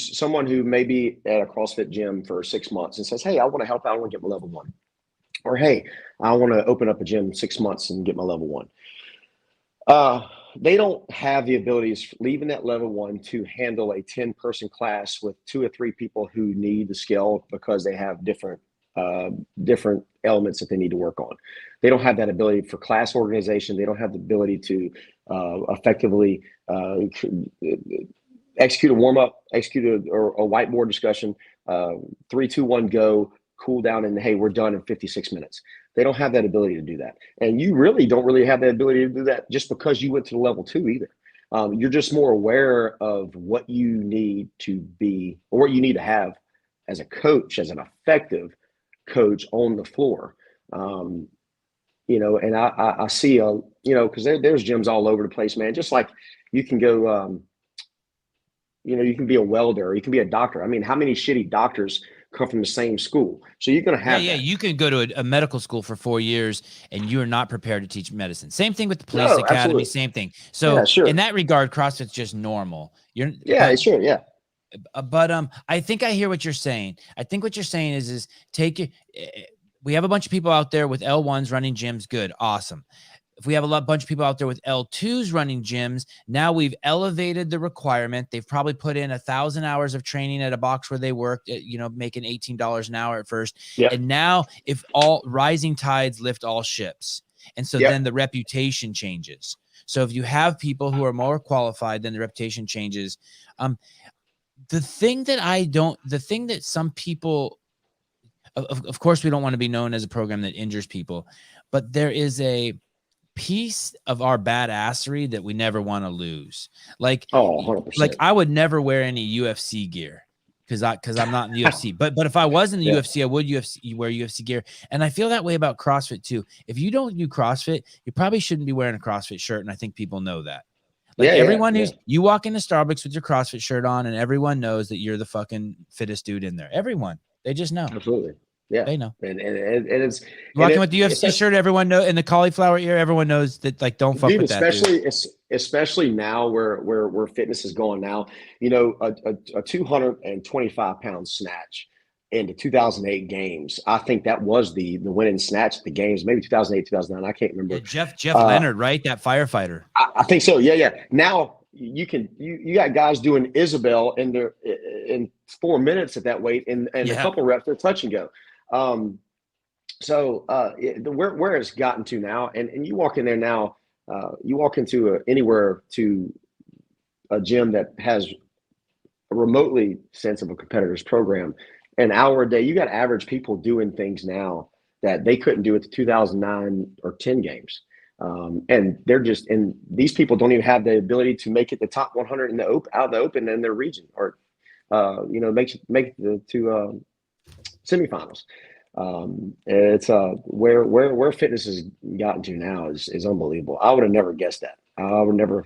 may be at a CrossFit gym for 6 months and says, hey, I want to help out, I want to get my level 1. Or, hey, I want to open up a gym 6 months and get my level 1. They don't have the abilities leaving that level 1 to handle a 10-person class with 2 or 3 people who need the skill because they have different elements that they need to work on. They don't have that ability for class organization. They don't have the ability to effectively execute a warm-up, execute a whiteboard discussion, 3, 2, 1, go, cool down, and hey, we're done in 56 minutes. They don't have that ability to do that. And you really don't really have that ability to do that just because you went to the level 2 either. You're just more aware of what you need to be or what you need to have as a coach, as an effective coach on the floor. And I see, because there's gyms all over the place, man. Just like you can go, you can be a welder, or you can be a doctor. I mean, how many shitty doctors come from the same school? So you're going to have that. You can go to a medical school for 4 years and you're not prepared to teach medicine. Same thing with the police academy. Absolutely. Same thing. So in that regard, CrossFit's just normal. Sure. But I think I hear what you're saying. I think what you're saying is we have a bunch of people out there with L1s running gyms. Good. Awesome. If we have a bunch of people out there with L2s running gyms, now we've elevated the requirement. They've probably put in 1,000 hours of training at a box where they worked, making $18 an hour at first. Yep. And now if all rising tides lift all ships. And so then the reputation changes. So if you have people who are more qualified, then the reputation changes. The thing that some people, of course, we don't want to be known as a program that injures people, but there is a piece of our badassery that we never want to lose. 100%. Like I would never wear any UFC gear. because I'm not in the UFC. But if I was in the Yeah. UFC, I would wear UFC gear. And I feel that way about CrossFit too. If you don't do CrossFit, you probably shouldn't be wearing a CrossFit shirt. And I think people know that. Like everyone who's you walk into Starbucks with your CrossFit shirt on, and everyone knows that you're the fucking fittest dude in there. Everyone, they just know. Absolutely. Yeah. They know. And it's walking with the UFC shirt, everyone knows, and the cauliflower ear, everyone knows that, like, don't fuck with that, dude. Especially now where fitness is going now, you know, a 225-pound snatch in the 2008 games. I think that was the winning snatch at the games, maybe 2008, 2009. I can't remember. Yeah, Jeff Leonard, right? That firefighter. I think so. Yeah. Now you got guys doing Isabel in 4 minutes at that weight, and a couple reps, they're touch and go. Where it's gotten to now, and you walk in there now, you walk into anywhere to a gym that has a remotely sense of a competitor's program, an hour a day, you got average people doing things now that they couldn't do at the 2009 or 10 games. And these people don't even have the ability to make it the top 100 in out of the open in their region, or, make the two semifinals. It's where fitness has gotten to now is unbelievable. I would have never guessed that. I would never.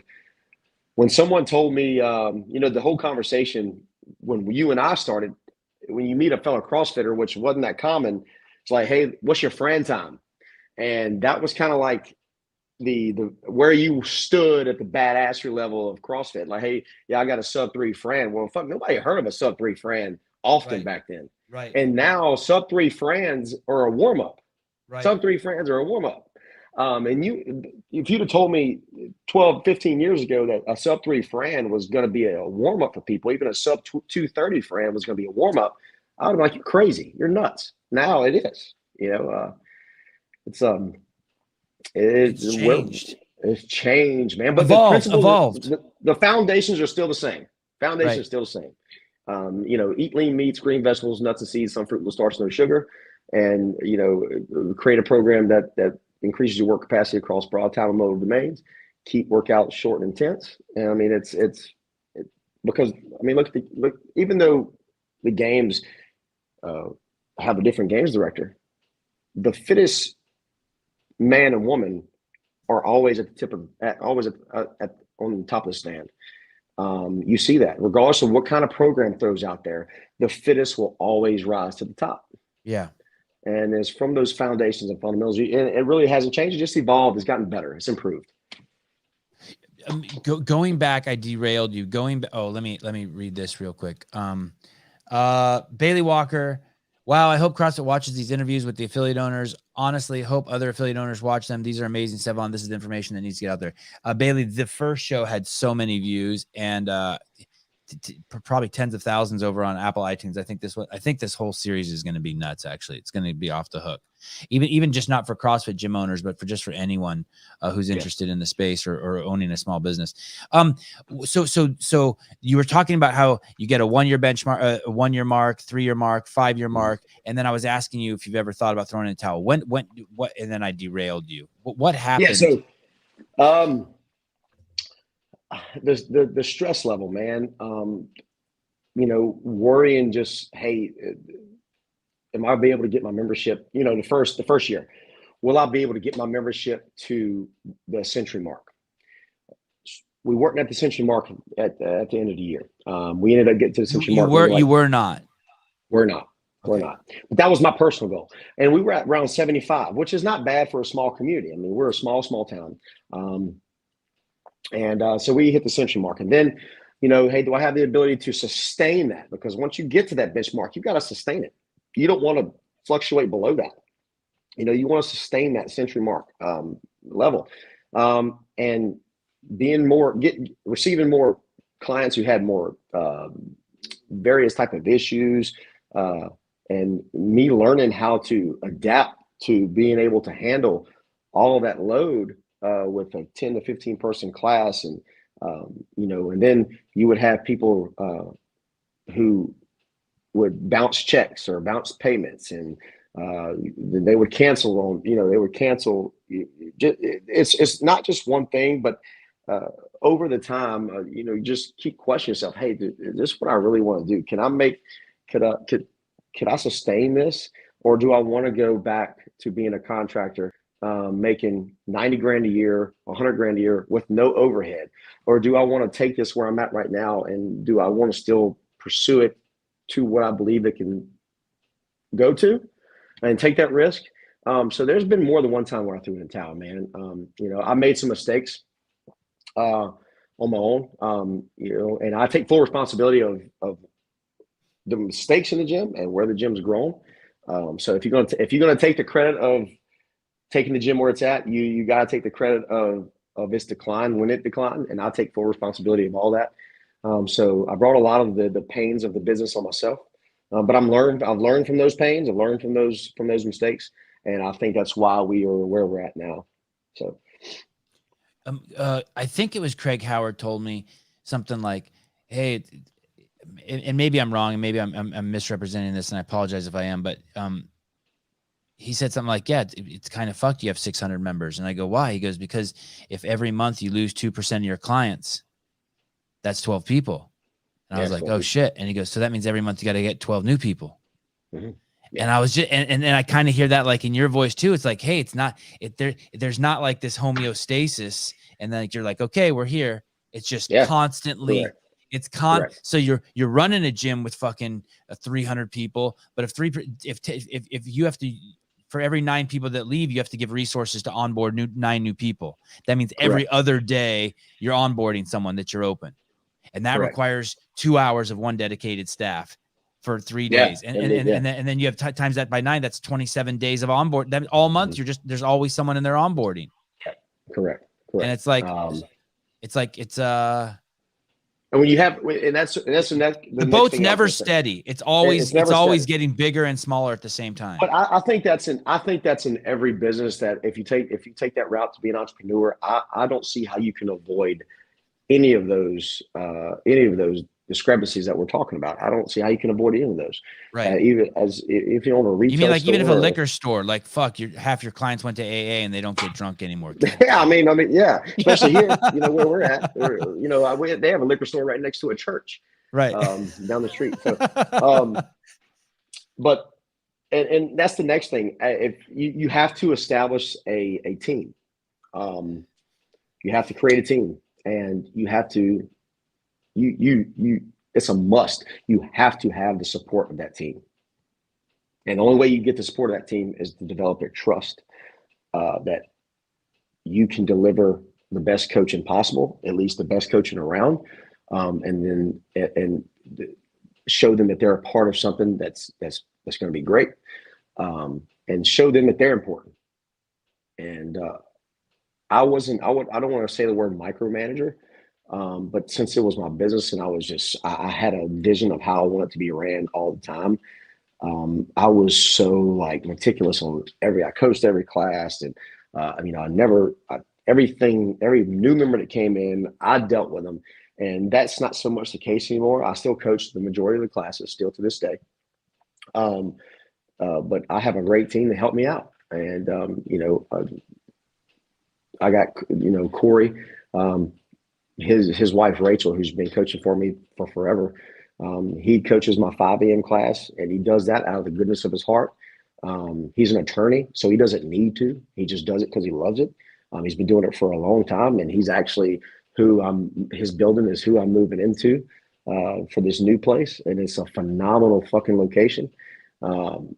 When someone told me, the whole conversation when you and I started, when you meet a fellow CrossFitter, which wasn't that common, it's like, hey, what's your friend time? And that was kind of like the where you stood at the badassery level of CrossFit. Like, hey, yeah, I got a sub-3 friend. Well, fuck, nobody heard of a sub-3 friend often back then. Right. And now sub-3 friends are a warm-up. Right. Sub-3 friends are a warm-up. And if you'd have told me 12, 15 years ago that a sub-3 friend was going to be a warm-up for people, even a sub-230 friend was going to be a warm-up, I would have been like, you're crazy. You're nuts. Now it is. It's changed. It's changed, man. But evolved. The foundations are still the same. Foundations are still the same. Eat lean meats, green vegetables, nuts and seeds, some fruit, no starch, no sugar, and create a program that increases your work capacity across broad time and modal domains. Keep workouts short and intense. And I mean, it's because I mean, look, even though the games have a different games director, the fittest man and woman are always at the tip of on the top of the stand. You see that regardless of what kind of program throws out there, the fittest will always rise to the top. Yeah. And it's from those foundations and fundamentals. And it really hasn't changed. It just evolved. It's gotten better. It's improved. Going back, I derailed you. Let me read this real quick. Bailey Walker. Wow, I hope CrossFit watches these interviews with the affiliate owners. Honestly, hope other affiliate owners watch them. These are amazing, Sevan. This is the information that needs to get out there. Bailey, the first show had so many views and probably tens of thousands over on Apple iTunes. I think this whole series is going to be nuts. Actually, it's going to be off the hook. Even just not for CrossFit gym owners, but for anyone who's interested in the space or owning a small business. So you were talking about how you get a 1 year benchmark, a 1 year mark, 3 year mark, 5 year mark, and then I was asking you if you've ever thought about throwing in a towel. What? And then I derailed you. What happened? Yeah. So, the stress level, man. Worrying. Just, hey, am I be able to get my membership? The first year, will I be able to get my membership to the century mark? We weren't at the century mark at the end of the year. We ended up getting to the century mark. You were not. We're not. Okay. We're not. But that was my personal goal, and we were at around 75, which is not bad for a small community. I mean, we're a small town. So we hit the century mark, and then, hey, do I have the ability to sustain that? Because once you get to that benchmark, you've got to sustain it. You don't want to fluctuate below that. You want to sustain that century mark level, and receiving more clients who had more various type of issues, and me learning how to adapt to being able to handle all of that load with a 10 to 15 person class, and and then you would have people who would bounce checks or bounce payments, and they would cancel on, it's not just one thing, but over the time, you just keep questioning yourself. Hey, is this what I really want to do? Could I sustain this, or do I want to go back to being a contractor, making 90 grand a year, 100 grand a year with no overhead? Or do I want to take this where I'm at right now, and do I want to still pursue it to what I believe it can go to and take that risk? So there's been more than one time where I threw in the towel, man. I made some mistakes on my own, and I take full responsibility of the mistakes in the gym and where the gym's grown. So if you're gonna take the credit of taking the gym where it's at, you gotta take the credit of its decline when it declined, and I'll take full responsibility of all that. So I brought a lot of the pains of the business on myself, but I've learned from those pains. I've learned from those mistakes, and I think that's why we are where we're at now. So, I think it was Craig Howard told me something like, "Hey," and maybe I'm wrong, and maybe I'm misrepresenting this, and I apologize if I am, but he said something like, "Yeah, it's kind of fucked. You have 600 members," and I go, "Why?" He goes, "Because if every month you lose 2% of your clients, that's 12 people." And I was like, "Oh shit!" And he goes, "So that means every month you got to get 12 new people." Mm-hmm. Yeah. And I was just, and then I kind of hear that like in your voice too. It's like, hey, it's not there's not like this homeostasis, and then you're like, okay, we're here. It's just constantly. Correct. It's so you're running a gym with fucking 300 people, but if you have to, for every 9 people that leave, you have to give resources to onboard 9 new people. That means every other day you're onboarding someone that you're open, and that requires 2 hours of one dedicated staff for 3 days. And then you have times that by 9, that's 27 days of onboard. That all month there's always someone in there onboarding. Correct. And it's like, and when you have, and that's the boat's never steady. It's always getting bigger and smaller at the same time. But I think that's in every business, that if you take that route to be an entrepreneur, I don't see how you can avoid any of those discrepancies that we're talking about. I don't see how you can avoid any of those. Right. Even if you own a retail. You mean like even if a liquor store, like half your clients went to AA and they don't get drunk anymore. Yeah, I mean, yeah. Especially here, where we're at. They have a liquor store right next to a church. Right. Down the street. So, but and that's the next thing. If you have to establish a team, you have to create a team, and you have to. It's a must. You have to have the support of that team. And the only way you get the support of that team is to develop their trust, that you can deliver the best coaching possible, at least the best coaching around, and then show them that they're a part of something that's going to be great, and show them that they're important. And I don't want to say the word micromanager. But since it was my business and I had a vision of how I want it to be ran all the time. I was so meticulous on I coached every class, and every new member that came in, I dealt with them, and that's not so much the case anymore. I still coach the majority of the classes still to this day. But I have a great team to help me out. And, I got, Corey, his wife, Rachel, who's been coaching for me for forever. He coaches my 5 a.m. class, and he does that out of the goodness of his heart. He's an attorney, so he doesn't need to. He just does it because he loves it. He's been doing it for a long time, and he's actually his building is who I'm moving into for this new place, and it's a phenomenal fucking location. Him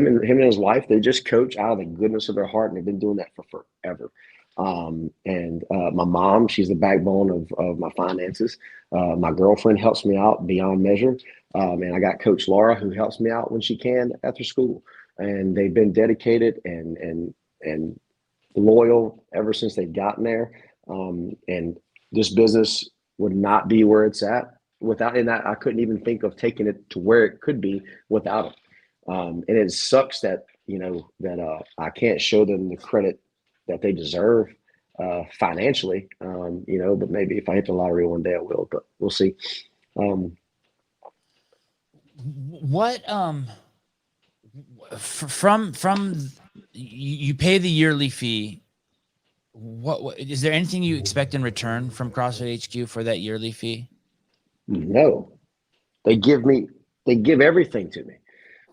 and his wife, they just coach out of the goodness of their heart, and they've been doing that for forever. And my mom, she's the backbone of my finances. My girlfriend helps me out beyond measure. And I got Coach Laura, who helps me out when she can after school. And they've been dedicated and loyal ever since they've gotten there. And this business would not be where it's at without, and I couldn't even think of taking it to where it could be without it. And it sucks that, I can't show them the credit that they deserve financially, but maybe if I hit the lottery one day I will, but we'll see. What from you pay the yearly fee, What is there anything you expect in return from CrossFit HQ for that yearly fee? No, they give everything to me.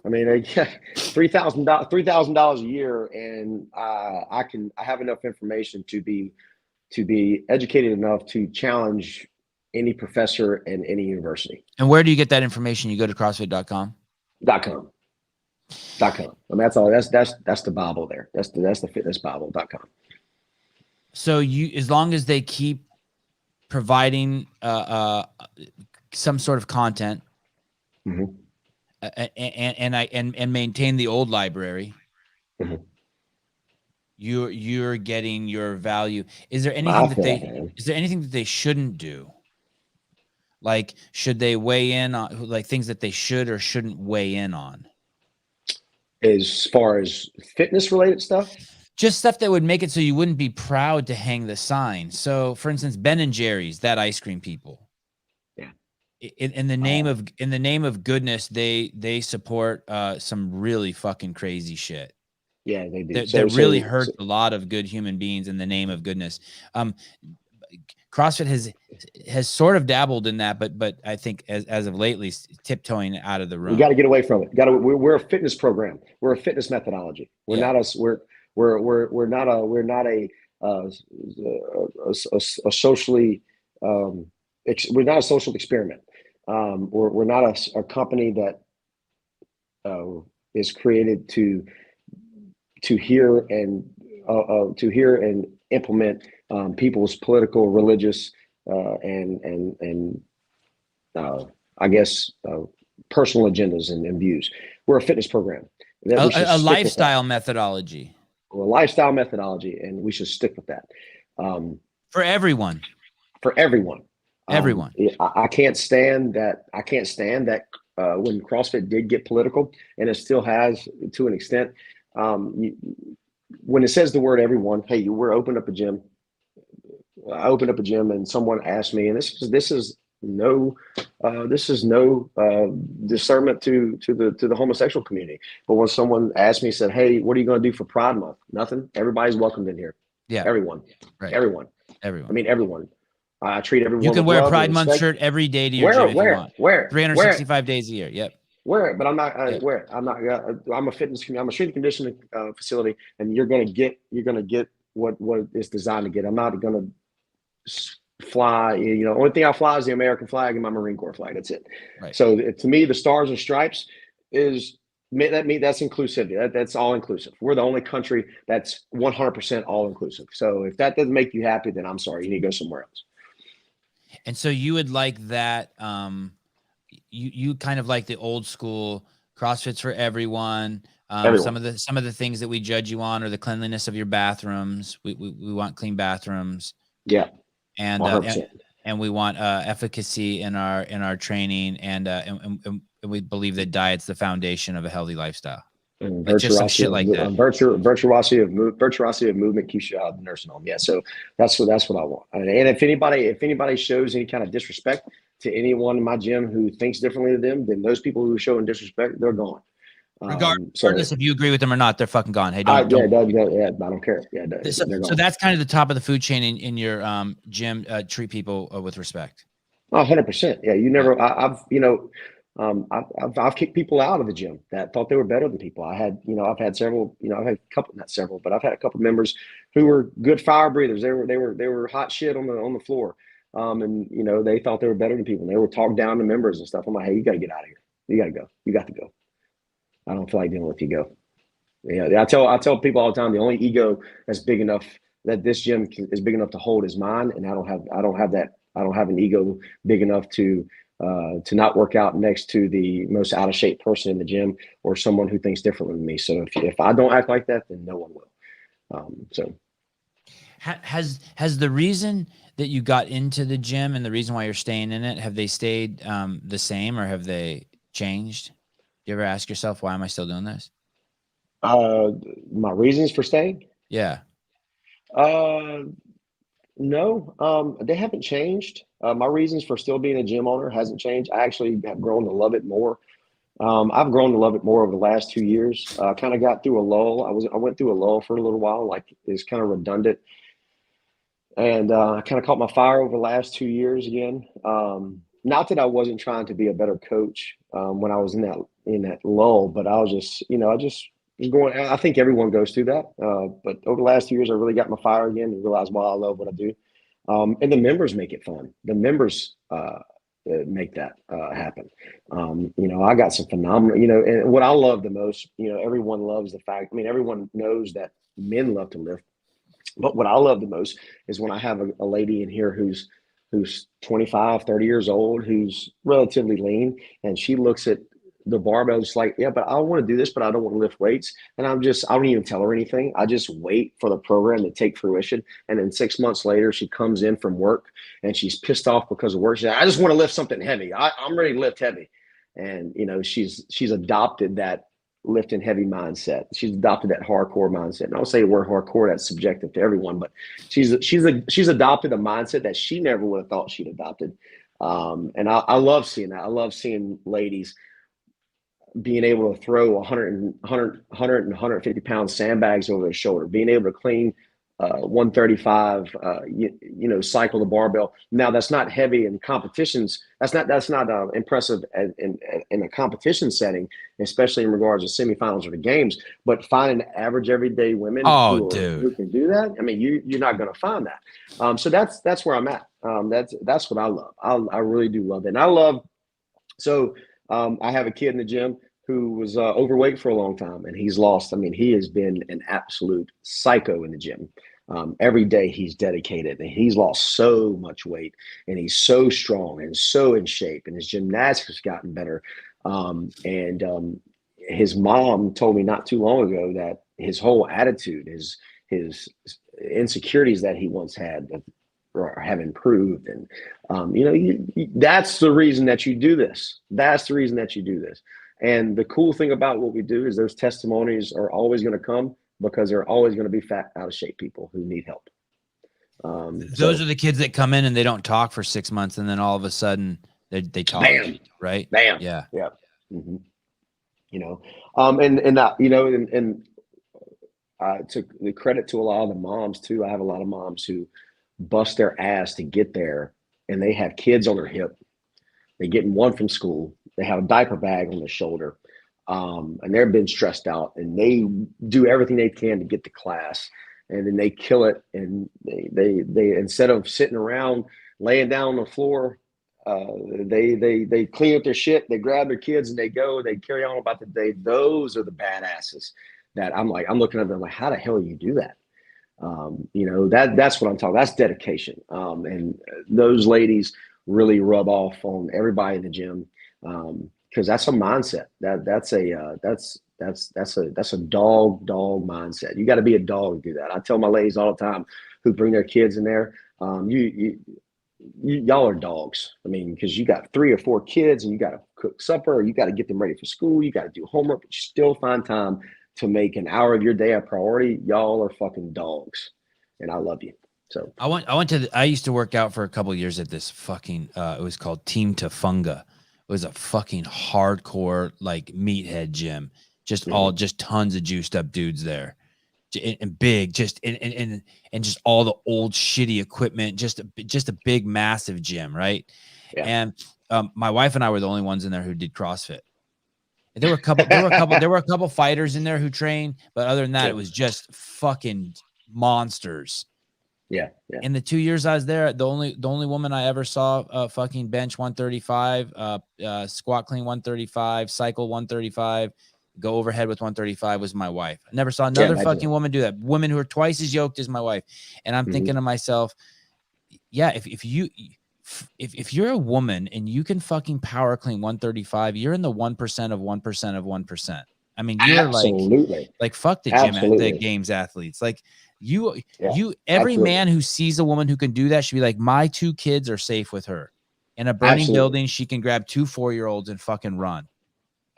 I mean, they $3,000 a year, and I have enough information to be educated enough to challenge any professor in any university. And where do you get that information? You go to CrossFit.com? .com. .com. I mean, that's all. That's the Bible there. That's the fitness Bible.com. So as long as they keep providing some sort of content, mm-hmm. and maintain the old library, mm-hmm. you're getting your value. Is there anything that they shouldn't do? Like, should they weigh in on like things that they should or shouldn't weigh in on? As far as fitness related stuff? Just stuff that would make it so you wouldn't be proud to hang the sign. So, for instance, Ben and Jerry's, that ice cream people. Yeah. In the name of goodness, they support some really fucking crazy shit. Yeah, they do. That really hurt a lot of good human beings in the name of goodness. CrossFit has sort of dabbled in that, but I think as of lately, tiptoeing out of the room. We got to get away from it. We're a fitness program. We're a fitness methodology. We're not a socially we're not a social experiment. We're not a company that is created to hear and implement people's political, religious, and I guess personal agendas and views. We're a fitness program. A lifestyle methodology. We're a lifestyle methodology, and we should stick with that. For everyone. For everyone. Everyone. I can't stand that. When CrossFit did get political, and it still has to an extent. When it says the word everyone, hey, we're opened up a gym. I opened up a gym, and someone asked me, and this is no discernment to the homosexual community. But when someone asked me, said, "Hey, what are you going to do for Pride Month?" Nothing. Everybody's welcomed in here. Yeah. Everyone. Right. Everyone. I mean, everyone. I treat everyone. You can wear a Pride Month shirt every day to your gym if you want. Where? 365 days a year. Yep. Where? But I'm not. I'm a fitness. I'm a strength and conditioning facility, and you're gonna get what it's designed to get. I'm not gonna fly. Only thing I fly is the American flag and my Marine Corps flag. That's it. Right. So to me, the stars and stripes that's inclusivity. That's all inclusive. We're the only country that's 100% all inclusive. So if that doesn't make you happy, then I'm sorry. You need to go somewhere else. And so you would like that. You kind of like the old school CrossFit's for everyone. Some of the things that we judge you on are the cleanliness of your bathrooms. We want clean bathrooms. Yeah. And we want efficacy in our training, and we believe that diet's the foundation of a healthy lifestyle. And just some shit like that. Virtuosity of movement keeps you out of the nursing home. Yeah, so that's what I want. And if anybody shows any kind of disrespect to anyone in my gym who thinks differently than them, then those people who are showing disrespect, they're gone. Regardless if you agree with them or not, they're fucking gone. Hey, I don't care. Yeah, so that's kind of the top of the food chain in your gym. Treat people with respect. 100%. Yeah, you never. I've kicked people out of the gym that thought they were better than people. I've had several. I've had a couple, not several, but I've had a couple members who were good fire breathers. They were hot shit on the floor, and they thought they were better than people. And they were talked down to members and stuff. I'm like, hey, you got to get out of here. You got to go. You got to go. I don't feel like dealing with you. Go. Yeah, I tell people all the time, the only ego that's big enough that this gym is big enough to hold is mine, and I don't have that. I don't have an ego big enough to not work out next to the most out of shape person in the gym or someone who thinks differently than me. So if I don't act like that, then no one will. So has the reason that you got into the gym and the reason why you're staying in it, have they stayed the same or have they changed? You ever ask yourself, why am I still doing this? My reasons for staying? Yeah. No, they haven't changed. My reasons for still being a gym owner hasn't changed. I actually have grown to love it more. I've grown to love it more over the last 2 years. Kind of got through a lull. I went through a lull for a little while, like it's kind of redundant. And I kind of caught my fire over the last 2 years again. Not that I wasn't trying to be a better coach when I was in that lull, but I was just, I just was going. I think everyone goes through that. But over the last 2 years, I really got my fire again and realized why I love what I do. And the members make it fun. The members make that happen. I got some phenomenal, and what I love the most, everyone loves the fact, everyone knows that men love to lift. But what I love the most is when I have a lady in here who's 25, 30 years old, who's relatively lean, and she looks at the barbell just like, yeah, but I want to do this, but I don't want to lift weights. And I don't even tell her anything. I just wait for the program to take fruition. And then 6 months later, she comes in from work and she's pissed off because of work. She's like, I just want to lift something heavy. I'm ready to lift heavy. And, she's adopted that lifting heavy mindset. She's adopted that hardcore mindset. And I'll say the word hardcore, that's subjective to everyone, but she's adopted a mindset that she never would have thought she'd adopted. And I love seeing that. I love seeing ladies being able to throw 100 and 150 pound sandbags over their shoulder, being able to clean 135, cycle the barbell. Now that's not heavy in competitions. That's not impressive in a competition setting, especially in regards to semifinals or the games. But finding average everyday women who can do that, you're not going to find that. So that's where I'm at. That's what I love. I really do love it, and I love. So I have a kid in the gym who was overweight for a long time, and he's lost. He has been an absolute psycho in the gym. Every day he's dedicated, and he's lost so much weight, and he's so strong and so in shape, and his gymnastics has gotten better. His mom told me not too long ago that his whole attitude, his insecurities that he once had have improved. And, that's the reason that you do this. That's the reason that you do this. And the cool thing about what we do is those testimonies are always going to come because there are always going to be fat, out of shape people who need help. Those are the kids that come in and they don't talk for 6 months, and then all of a sudden they talk. Bam. Right? Bam. Yeah. Yeah. Mm-hmm. I took the credit to a lot of the moms too. I have a lot of moms who bust their ass to get there, and they have kids on their hip. They're getting one from school. They have a diaper bag on their shoulder, and they've been stressed out, and they do everything they can to get to class, and then they kill it. And they instead of sitting around laying down on the floor, they clean up their shit. They grab their kids and they go. They carry on about the day. Those are the badasses that I'm looking at them like, how the hell do you do that? That's what I'm talking about. That's dedication. And those ladies really rub off on everybody in the gym. Cause that's a mindset that's a dog mindset. You got to be a dog to do that. I tell my ladies all the time who bring their kids in there, y'all are dogs. Cause you got 3 or 4 kids and you got to cook supper, or you got to get them ready for school. You got to do homework, but you still find time to make an hour of your day a priority. Y'all are fucking dogs, and I love you. So I used to work out for a couple of years at this fucking, it was called Team Tafunga. It was a fucking hardcore, like meathead gym, just tons of juiced up dudes there, and big, just just all the old shitty equipment, just a big, massive gym. Right. Yeah. And my wife and I were the only ones in there who did CrossFit. There were a couple fighters in there who trained, but other than that, it was just fucking monsters. Yeah. In the 2 years I was there, the only woman I ever saw fucking bench 135, squat clean 135, cycle 135, go overhead with 135 was my wife. I never saw another fucking woman do that. Women who are twice as yoked as my wife. And I'm thinking to myself, yeah, if you're a woman and you can fucking power clean 135, you're in the 1% of 1% of 1%. You're absolutely like fuck the gym, the games athletes. Like every absolutely. Man who sees a woman who can do that should be like, my 2 kids are safe with her. In a burning building, she can grab 2 4-year-olds and fucking run.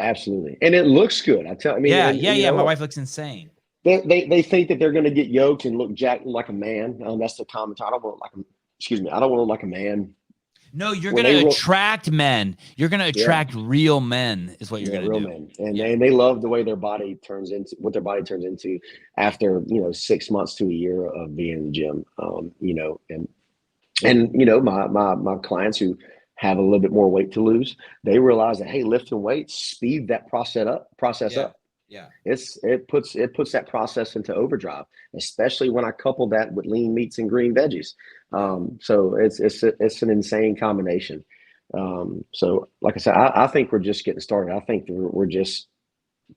Absolutely, and it looks good. Yeah. My wife looks insane. They think that they're going to get yoked and look jacked like a man. That's the comment. I don't want to look like a man. No, you're when going they to attract men. You're going to attract real men is what you're going to real do. men, and they love the way their body turns into what their body turns into after 6 months to a year of being in the gym. And my clients who have a little bit more weight to lose, they realize that, hey, lifting weights speed that process up. Yeah. It puts that process into overdrive, especially when I couple that with lean meats and green veggies. So it's an insane combination. So like I said, I think we're just getting started. I think we're just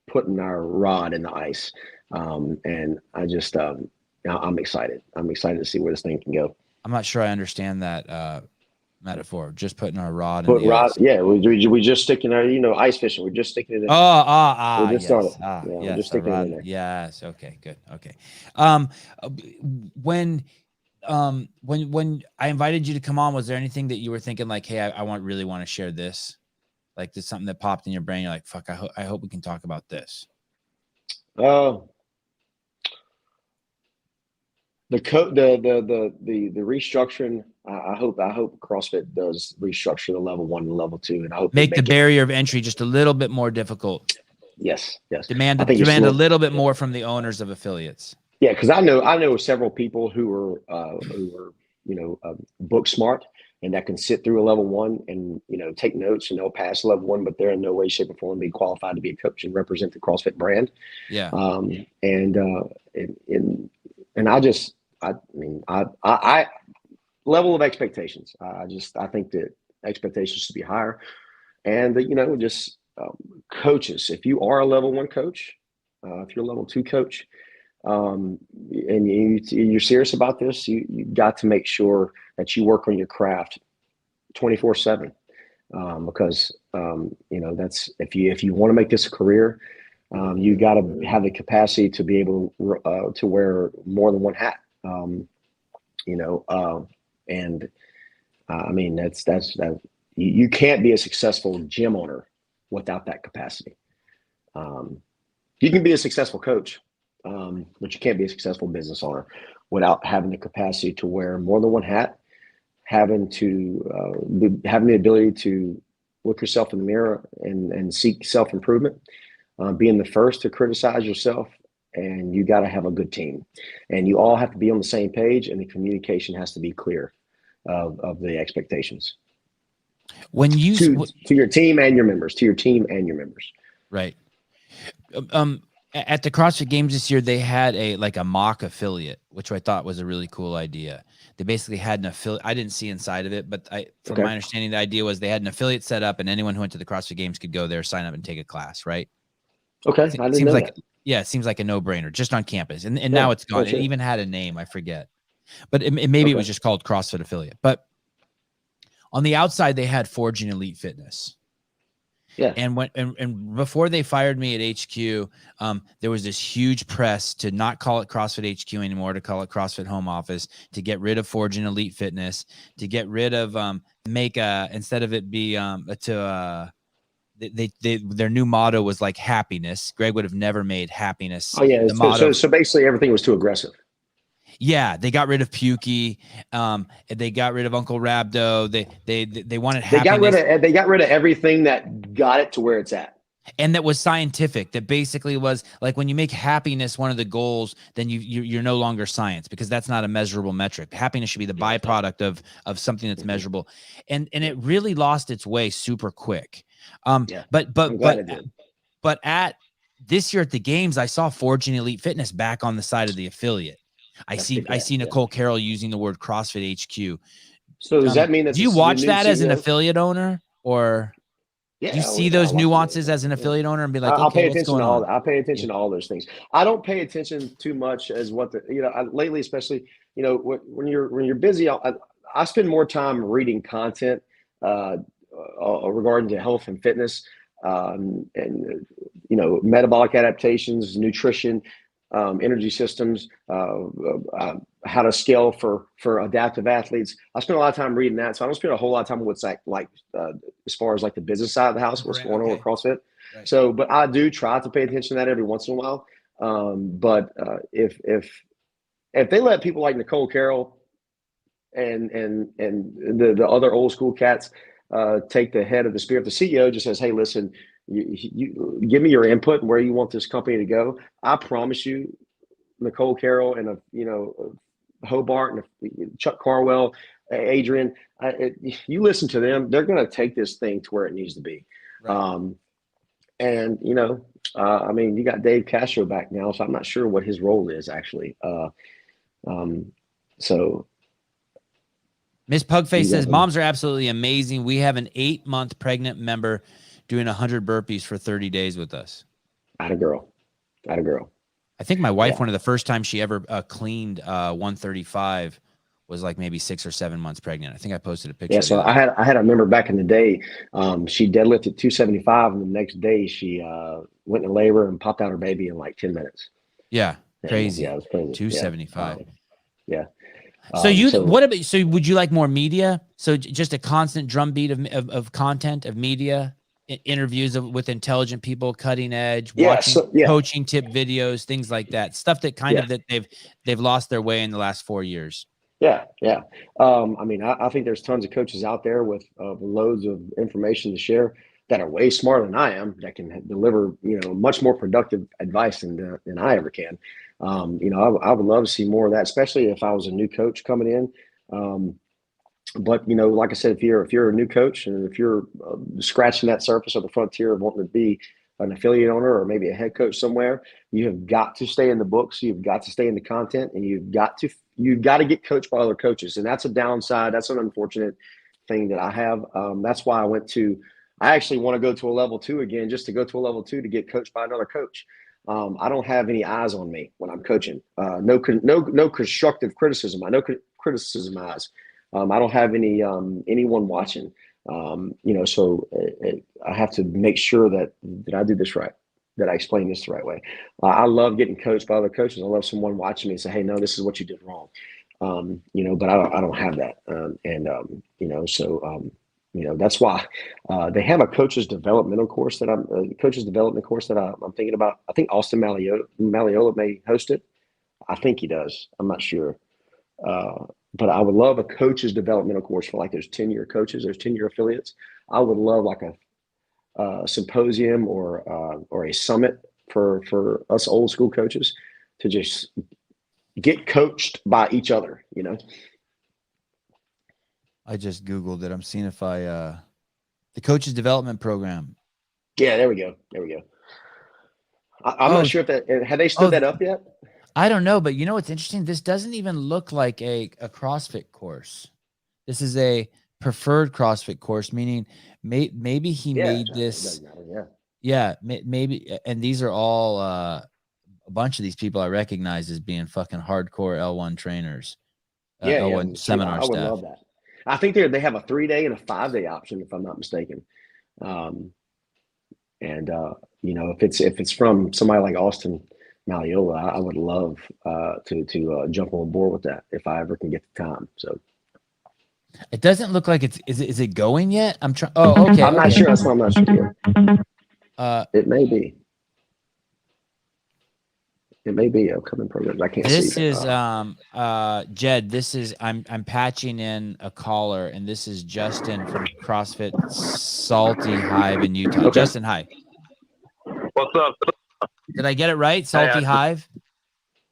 putting our rod in the ice. And I'm excited. I'm excited to see where this thing can go. I'm not sure I understand that metaphor. Just putting our rod in Put the rod, ice. yeah. We just sticking our, ice fishing. We're just sticking it in. We just started. Yes. Yeah, Yes. we're just sticking it in there. Yes. Okay. Good. Okay. When I invited you to come on, was there anything that you were thinking like, hey, I really want to share this? Like, there's something that popped in your brain. You're like, fuck, I hope we can talk about this. The restructuring. I hope CrossFit does restructure the level 1 and level 2, and I hope make the barrier of entry just a little bit more difficult. Yes. Demand a little bit more from the owners of affiliates. Yeah, because I know several people who are book smart and that can sit through a level 1 and take notes and they'll pass level 1, but they're in no way, shape, or form be qualified to be a coach and represent the CrossFit brand. Yeah. And I level of expectations. I think that expectations should be higher, and coaches. If you are a level 1 coach, if you're a level 2 coach, and you're serious about this, you got to make sure that you work on your craft 24/7, because that's if you want to make this a career. You got to have the capacity to be able to wear more than one hat. You can't be a successful gym owner without that capacity. You can be a successful coach, but you can't be a successful business owner without having the capacity to wear more than one hat, having the ability to look yourself in the mirror and seek self-improvement. Being the first to criticize yourself, and you got to have a good team, and you all have to be on the same page, and the communication has to be clear of the expectations. When you to your team and your members, right. At the CrossFit Games this year, they had a mock affiliate, which I thought was a really cool idea. They basically had an affiliate. I didn't see inside of it, but from my understanding, the idea was they had an affiliate set up, and anyone who went to the CrossFit Games could go there, sign up, and take a class. Right. Okay. I didn't know that. Yeah, it seems like a no-brainer, just on campus. And now it's gone. It even had a name, I forget. But it was just called CrossFit Affiliate. But on the outside, they had Forging Elite Fitness. Yeah. And before they fired me at HQ, there was this huge press to not call it CrossFit HQ anymore, to call it CrossFit Home Office, to get rid of Forging Elite Fitness, to get rid of instead of it be their new motto was like happiness. Greg would have never made happiness. Oh yeah. So basically everything was too aggressive. Yeah, they got rid of Pukey. They got rid of Uncle Rabdo. They wanted happiness. They got rid of everything that got it to where it's at. And that was scientific. That basically was like, when you make happiness one of the goals, then you're no longer science, because that's not a measurable metric. Happiness should be the byproduct of something that's measurable. And it really lost its way super quick. But at this year at the games, I saw Forging Elite Fitness back on the side of the affiliate. I see Nicole Carroll using the word CrossFit HQ. So does that mean that do you watch that as an affiliate owner, or do you see those nuances as an affiliate owner and be like, I'll pay attention what's going on? I'll pay attention to all those things. I don't pay attention too much as what lately, especially, when you're busy, I spend more time reading content regarding to health and fitness, and metabolic adaptations, nutrition, energy systems, how to scale for adaptive athletes. I spend a lot of time reading that, so I don't spend a whole lot of time on what's like as far as like the business side of the house, what's going on with CrossFit. Right. So, but I do try to pay attention to that every once in a while. But if they let people like Nicole Carroll and the other old school cats take the head of the spear. If the CEO just says, "Hey, listen, you give me your input and where you want this company to go," I promise you, Nicole Carroll and Hobart and Chuck Carwell, Adrian, you listen to them, they're going to take this thing to where it needs to be. Right. And I mean, you got Dave Castro back now, so I'm not sure what his role is actually. So Miss Pugface says, moms are absolutely amazing. We have an 8-month pregnant member doing 100 burpees for 30 days with us. Atta girl. I think my wife, one of the first times she ever cleaned 135 was like maybe 6 or 7 months pregnant. I think I posted a picture. Yeah, so I had a member back in the day. She deadlifted 275, and the next day she went into labor and popped out her baby in like 10 minutes. Yeah, crazy. Yeah, it was crazy. 275. Yeah. So would you like more media? So just a constant drumbeat of content, of media, interviews with intelligent people, cutting edge, coaching tip videos, things like that, stuff that that they've lost their way in the last 4 years. Yeah. I mean, I think there's tons of coaches out there with loads of information to share that are way smarter than I am, that can deliver, much more productive advice than I ever can. I would love to see more of that, especially if I was a new coach coming in. But like I said, if you're a new coach and if you're scratching that surface of the frontier of wanting to be an affiliate owner or maybe a head coach somewhere, you have got to stay in the books. You've got to stay in the content, and you've got to get coached by other coaches. And that's a downside. That's an unfortunate thing that I have. That's why I actually want to go to a level 2 again, just to go to a level 2 to get coached by another coach. I don't have any eyes on me when I'm coaching. No constructive criticism. I know criticism eyes. I don't have anyone watching. So I have to make sure that I do this right, that I explain this the right way. I love getting coached by other coaches. I love someone watching me and say, "Hey, no, this is what you did wrong." But I don't have that. That's why they have a coaches development course that I'm thinking about. I think Austin Malleola may host it. I think he does. I'm not sure. But I would love a coaches developmental course for like those 10-year coaches, those 10-year affiliates. I would love like a symposium or a summit for us old school coaches to just get coached by each other, I just Googled it. I'm seeing if the coaches development program. Yeah, there we go. I'm not sure if had they stood that up yet? I don't know, but what's interesting? This doesn't even look like a CrossFit course. This is a preferred CrossFit course, meaning maybe he made this. Maybe. And these are all a bunch of these people I recognize as being fucking hardcore L1 trainers. L1 seminar staff. I would love that. I think they have a 3-day and a 5-day option, if I'm not mistaken. If it's from somebody like Austin Malleola, I would love to jump on board with that if I ever can get the time. So it doesn't look like is it going yet? I'm trying. Oh, okay. I'm not sure. That's why I'm not sure. It may be. It may be upcoming programs. I can't see. This is Jed. This is I'm patching in a caller, and this is Justin from CrossFit Salty Hive in Utah. Okay. Justin, hi. What's up? Did I get it right? Salty Hive?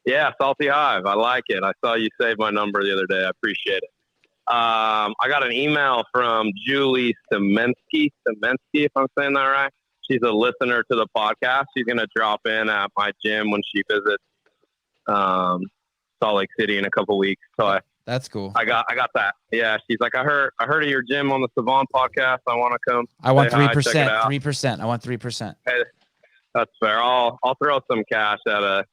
Yeah, Salty Hive. I like it. I saw you save my number the other day. I appreciate it. I got an email from Julie Semensky, if I'm saying that right. She's a listener to the podcast. She's going to drop in at my gym when she visits Salt Lake City in a couple weeks. So that's cool. I got that. Yeah, she's like, I heard of your gym on the Sevan podcast. I want to come. I want 3%. 3%. I want 3%. Hey, that's fair. I'll throw some cash at a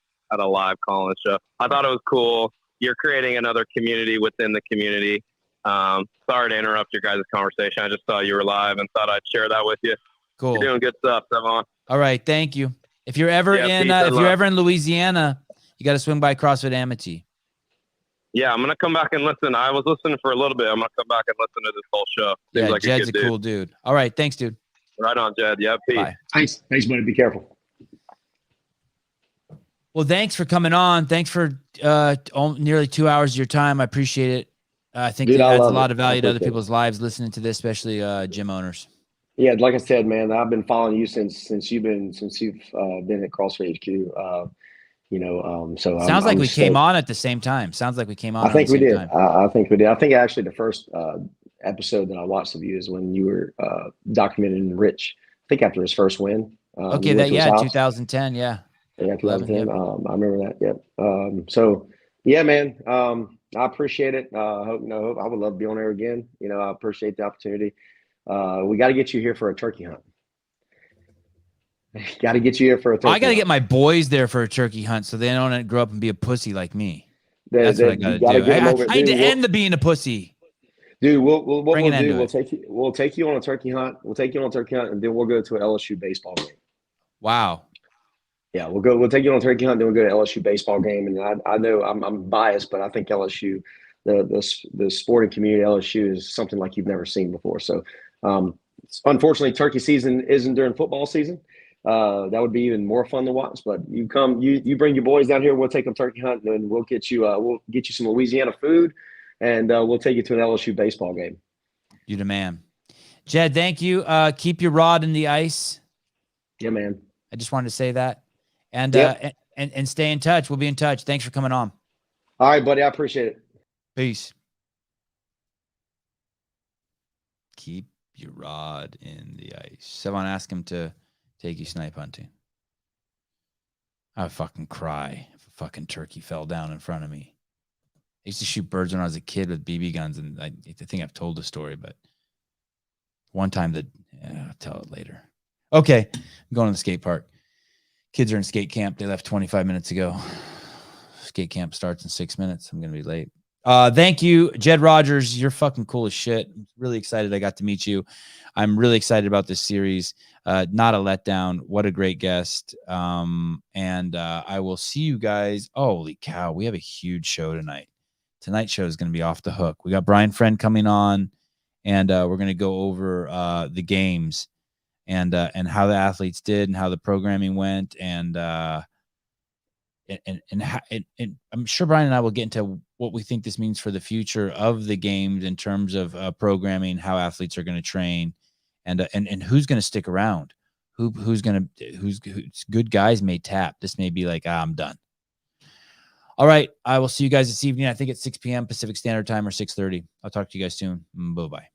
live call-in show. I thought it was cool. You're creating another community within the community. Sorry to interrupt your guys' conversation. I just saw you were live and thought I'd share that with you. Cool. You're doing good stuff, Sevan. All right, thank you. If you're ever in Louisiana, you got to swing by CrossFit Amity. Yeah, I'm gonna come back and listen. I was listening for a little bit. I'm gonna come back and listen to this whole show. Seems like Jed's a cool dude. All right, thanks, dude. Right on, Jed. Yeah, peace. Bye. Thanks, buddy. Be careful. Well, thanks for coming on. Thanks for nearly 2 hours of your time. I appreciate it. I think Dude, it I adds a love lot it. of value to other Appreciate it. people's lives listening to this, especially gym owners. Yeah, like I said, man, I've been following you since you've been at CrossFit HQ. So Sounds like I'm we came stoked. on at the same time. Sounds like we came on I around the think we same did. time. I think we did. I think actually the first episode that I watched of you is when you were documenting Rich. I think after his first win, Okay, you went to his house. 2010, yeah. Yeah, 11, 2010. yep. I remember that. Yep. So yeah, man. I appreciate it. Hope I would love to be on there again. I appreciate the opportunity. We got to get you here for a turkey hunt. Got to get you here for a turkey I got to hunt. get my boys there for a turkey hunt so they don't grow up and be a pussy like me. That's what I got to gotta do. get 'em over. I need to Dude, end the being a pussy. Dude, what Bring we'll an end do, to it. we'll take you on a turkey hunt. We'll take you on a turkey hunt, and then we'll go to an LSU baseball game. Wow. Yeah, we'll take you on a turkey hunt, then we'll go to LSU baseball game. And I know I'm biased, but I think LSU, the sporting community at LSU is something like you've never seen before. So, unfortunately, turkey season isn't during football season. That would be even more fun to watch. But you bring your boys down here. We'll take them turkey hunting, and we'll get you some Louisiana food, and we'll take you to an LSU baseball game. You the man. Jed, thank you. Keep your rod in the ice. Yeah, man. I just wanted to say that. And Yep. and stay in touch. We'll be in touch. Thanks for coming on. All right, buddy. I appreciate it. Peace. Keep your rod in the ice. Someone ask him to take you snipe hunting. I would fucking cry if a fucking turkey fell down in front of me. I used to shoot birds when I was a kid with BB guns, and I think I've told the story, but one time I'll tell it later. Okay, I'm going to the skate park. Kids are in skate camp. They left 25 minutes ago. Skate camp starts in 6 minutes. I'm going to be late. Thank you, Jed Rogers. You're fucking cool as shit. I'm really excited I got to meet you. I'm really excited about this series. Not a letdown. What a great guest. And I will see you guys. Holy cow. We have a huge show tonight. Tonight's show is going to be off the hook. We got Brian Friend coming on, and we're going to go over the games and how the athletes did and how the programming went. And I'm sure Brian and I will get into what we think this means for the future of the games in terms of programming, how athletes are going to train, and who's going to stick around, who's good guys may tap. This may be like, I'm done. All right. I will see you guys this evening. I think it's 6 p.m. Pacific Standard Time or 6:30. I'll talk to you guys soon. Bye-bye.